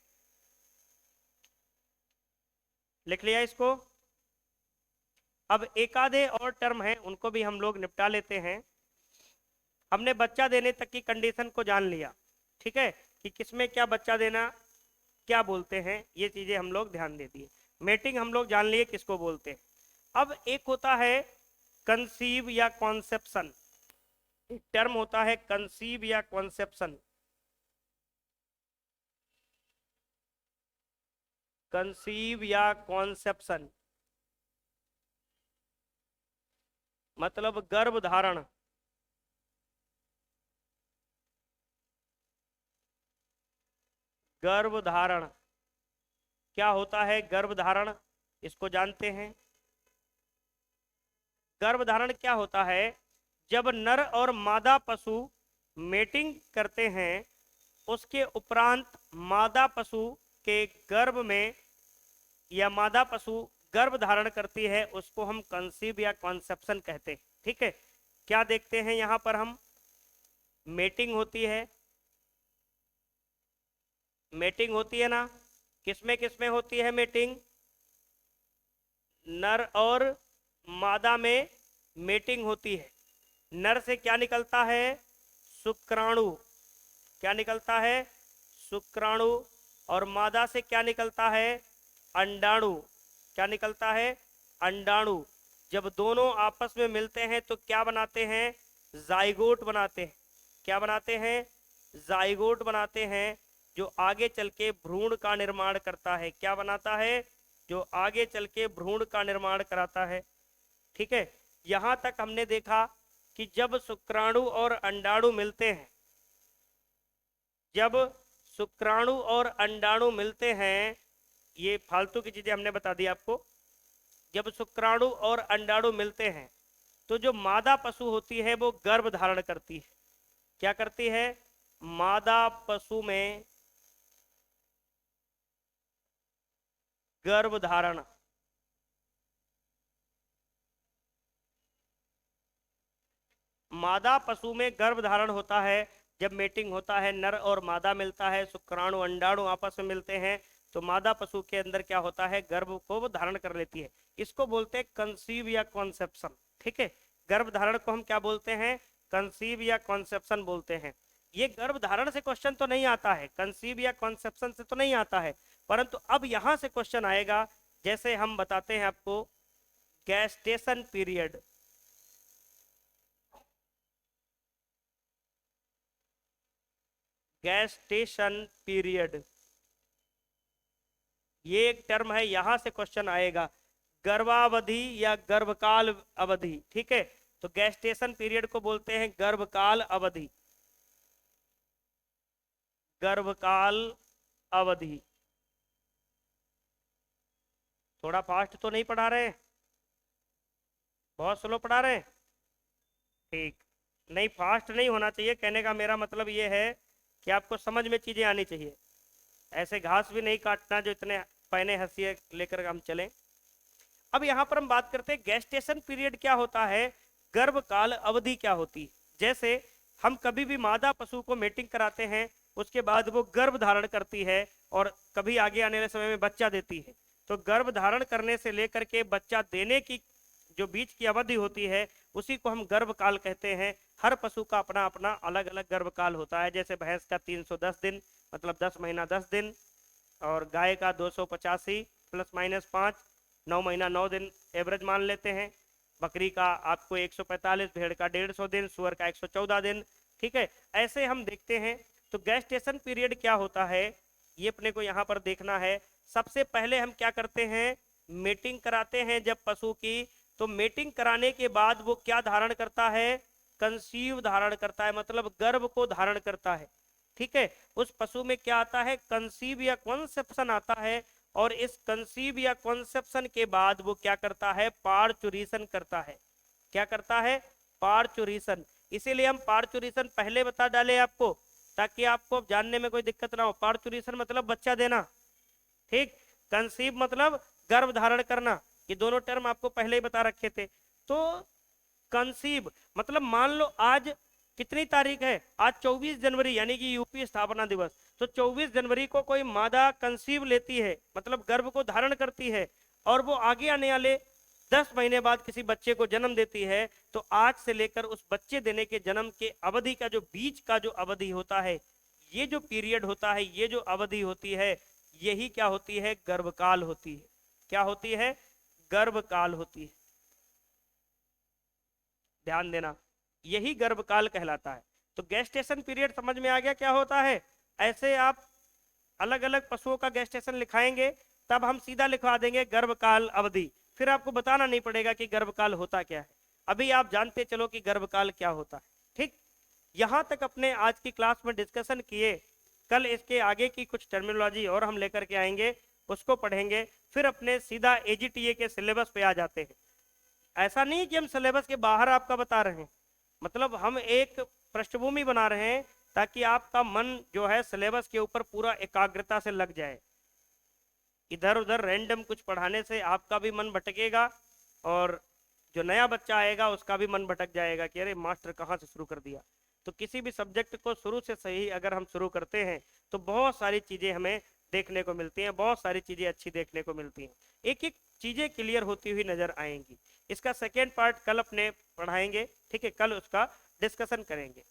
लिख लिया इसको? अब एक आधे और टर्म हैं, उनको भी हम लोग निपटा लेते हैं। हमने बच्चा देने तक की कंडीशन को जान लिया, ठीक है, कि किसमें क्या बच्चा देना क्या बोलते हैं, ये चीजें हम लोग ध्यान दे दिए। मेटिंग हम लोग जान लिए किसको बोलते हैं। अब एक होता है कंसीव या कॉन्सेप्शन। एक टर्म होता है कंसीव या कॉन्सेप्शन। कंसीव या कॉन्सेप्शन मतलब गर्भ धारण। गर्भ धारण क्या होता है? गर्भ धारण इसको जानते हैं। गर्भ धारण क्या होता है? जब नर और मादा पशु मेटिंग करते हैं, उसके उपरांत मादा पशु के गर्भ में या मादा पशु गर्भ धारण करती है, उसको हम कंसीव या कॉन्सेप्शन कहते हैं। ठीक है। क्या देखते हैं यहां पर हम? मेटिंग होती है। मेटिंग होती है ना? किसमें होती है मेटिंग? नर और मादा में मेटिंग होती है। नर से क्या निकलता है? शुक्राणु। क्या निकलता है? शुक्राणु। और मादा से क्या निकलता है? अंडाणु। क्या निकलता है? अंडाणु। जब दोनों आपस में मिलते हैं तो क्या बनाते हैं? जाइगोट बनाते हैं। क्या बनाते हैं? जाइगोट बनाते हैं, जो आगे चल के भ्रूण का निर्माण करता है। क्या बनाता है? जो आगे चल के भ्रूण का निर्माण कराता है। ठीक है, यहां तक हमने देखा कि जब शुक्राणु और अंडाणु मिलते हैं, जब शुक्राणु और अंडाणु मिलते हैं, ये फालतू की चीजें हमने बता दी आपको। जब शुक्राणु और अंडाणु मिलते हैं तो जो मादा पशु होती है वो गर्भ धारण करती है। क्या करती है? मादा पशु में गर्भ धारण, मादा पशु में गर्भ धारण होता है जब मेटिंग होता है, नर और मादा मिलता है, शुक्राणु अंडाणु आपस में मिलते हैं, तो मादा पशु के अंदर क्या होता है, गर्भ को वो धारण कर लेती है। इसको बोलते हैं कंसीव या कॉन्सेप्शन। ठीक है, गर्भ धारण को हम क्या बोलते हैं? कंसीव या कॉन्सेप्शन बोलते हैं। ये गर्भ धारण से क्वेश्चन तो नहीं आता है, कंसीव या कॉन्सेप्शन से तो नहीं आता है, परंतु अब यहां से क्वेश्चन आएगा। जैसे हम बताते हैं आपको गैस्टेशन पीरियड, गैस्टेशन पीरियड, ये एक टर्म है, यहां से क्वेश्चन आएगा, गर्भावधि या गर्भकाल अवधि। ठीक है, तो गैस्टेशन पीरियड को बोलते हैं गर्भकाल अवधि, गर्भकाल अवधि। थोड़ा फास्ट तो नहीं पढ़ा रहे? बहुत स्लो पढ़ा रहे? ठीक, नहीं फास्ट नहीं होना चाहिए, कहने का मेरा मतलब ये है कि आपको समझ में चीजें आनी चाहिए। ऐसे घास भी नहीं काटना जो इतने पहने हंसिए लेकर हम चलें। अब यहाँ पर हम बात करते हैं गैस्टेशन पीरियड क्या होता है, गर्भकाल अवधि क्या होती है। जैसे हम कभी भी मादा पशु को मेटिंग कराते हैं, उसके बाद वो गर्भ धारण करती है और कभी आगे आने वाले समय में बच्चा देती है। तो गर्भ धारण करने से लेकर के बच्चा देने की जो बीच की अवधि होती है उसी को हम गर्भकाल कहते हैं। हर पशु का अपना अपना अलग अलग गर्भकाल होता है। जैसे भैंस का 310 दिन मतलब 10 महीना 10 दिन, और गाय का 285 प्लस माइनस 5, 9 महीना 9 दिन एवरेज मान लेते हैं। बकरी का आपको 145, भेड़ का 150 दिन, सुअर का 114 दिन। ठीक है, ऐसे हम देखते हैं। तो गैस्टेशन पीरियड क्या होता है ये अपने को यहाँ पर देखना है। सबसे पहले हम क्या करते हैं, मेटिंग कराते हैं जब पशु की, तो मेटिंग कराने के बाद वो क्या धारण करता है, कंसीव धारण करता है, मतलब गर्भ को धारण करता है। ठीक है, उस पशु में क्या आता है, कंसीव या कॉन्सेप्शन आता है, और इस कंसीव या कॉन्सेप्शन के बाद वो क्या करता है, पार्चुरेशन करता है। क्या करता है, पार्चुरेशन। इसीलिए हम पार्चुरेशन पहले बता डाले आपको, ताकि आपको जानने में कोई दिक्कत ना हो। पार्चुरेशन मतलब बच्चा देना, ठीक, कंसीव मतलब गर्भ धारण करना, ये दोनों टर्म आपको पहले ही बता रखे थे। तो कंसीव मतलब मान लो आज कितनी तारीख है, आज 24 जनवरी यानी कि यूपी स्थापना दिवस। तो 24 जनवरी को कोई मादा कंसीव लेती है, मतलब गर्भ को धारण करती है, और वो आगे आने वाले 10 महीने बाद किसी बच्चे को जन्म देती है। तो आज से लेकर उस बच्चे देने के जन्म के अवधि का जो बीच का जो अवधि होता है, ये जो पीरियड होता है, ये जो अवधि होती है, यही क्या होती है, गर्भकाल होती है। क्या होती है, गर्भकाल होती है। ध्यान देना, यही गर्भकाल कहलाता है। तो गैस्टेशन पीरियड समझ में आ गया क्या होता है। ऐसे आप अलग अलग पशुओं का गैस्टेशन लिखाएंगे, तब हम सीधा लिखवा देंगे गर्भकाल अवधि, फिर आपको बताना नहीं पड़ेगा कि गर्भकाल होता क्या है। अभी आप जानते चलो कि गर्भकाल क्या होता है। ठीक, यहां तक अपने आज की क्लास में डिस्कशन किए। कल इसके आगे की कुछ टर्मिनोलॉजी और हम लेकर के आएंगे, उसको पढ़ेंगे, फिर अपने सीधा एजीटीए के सिलेबस पे आ जाते हैं। ऐसा नहीं कि हम सिलेबस के बाहर आपका बता रहे हैं, मतलब हम एक पृष्ठभूमि बना रहे हैं ताकि आपका मन जो है सिलेबस के ऊपर पूरा एकाग्रता से लग जाए। इधर उधर रैंडम कुछ पढ़ाने से आपका भी मन भटकेगा, और जो नया बच्चा आएगा उसका भी मन भटक जाएगा कि अरे मास्टर कहाँ से शुरू कर दिया। तो किसी भी सब्जेक्ट को शुरू से सही अगर हम शुरू करते हैं तो बहुत सारी चीजें हमें देखने को मिलती हैं, बहुत सारी चीजें अच्छी देखने को मिलती हैं, एक एक चीजें क्लियर होती हुई नजर आएंगी। इसका सेकेंड पार्ट कल अपने पढ़ाएंगे, ठीक है, कल उसका डिस्कशन करेंगे।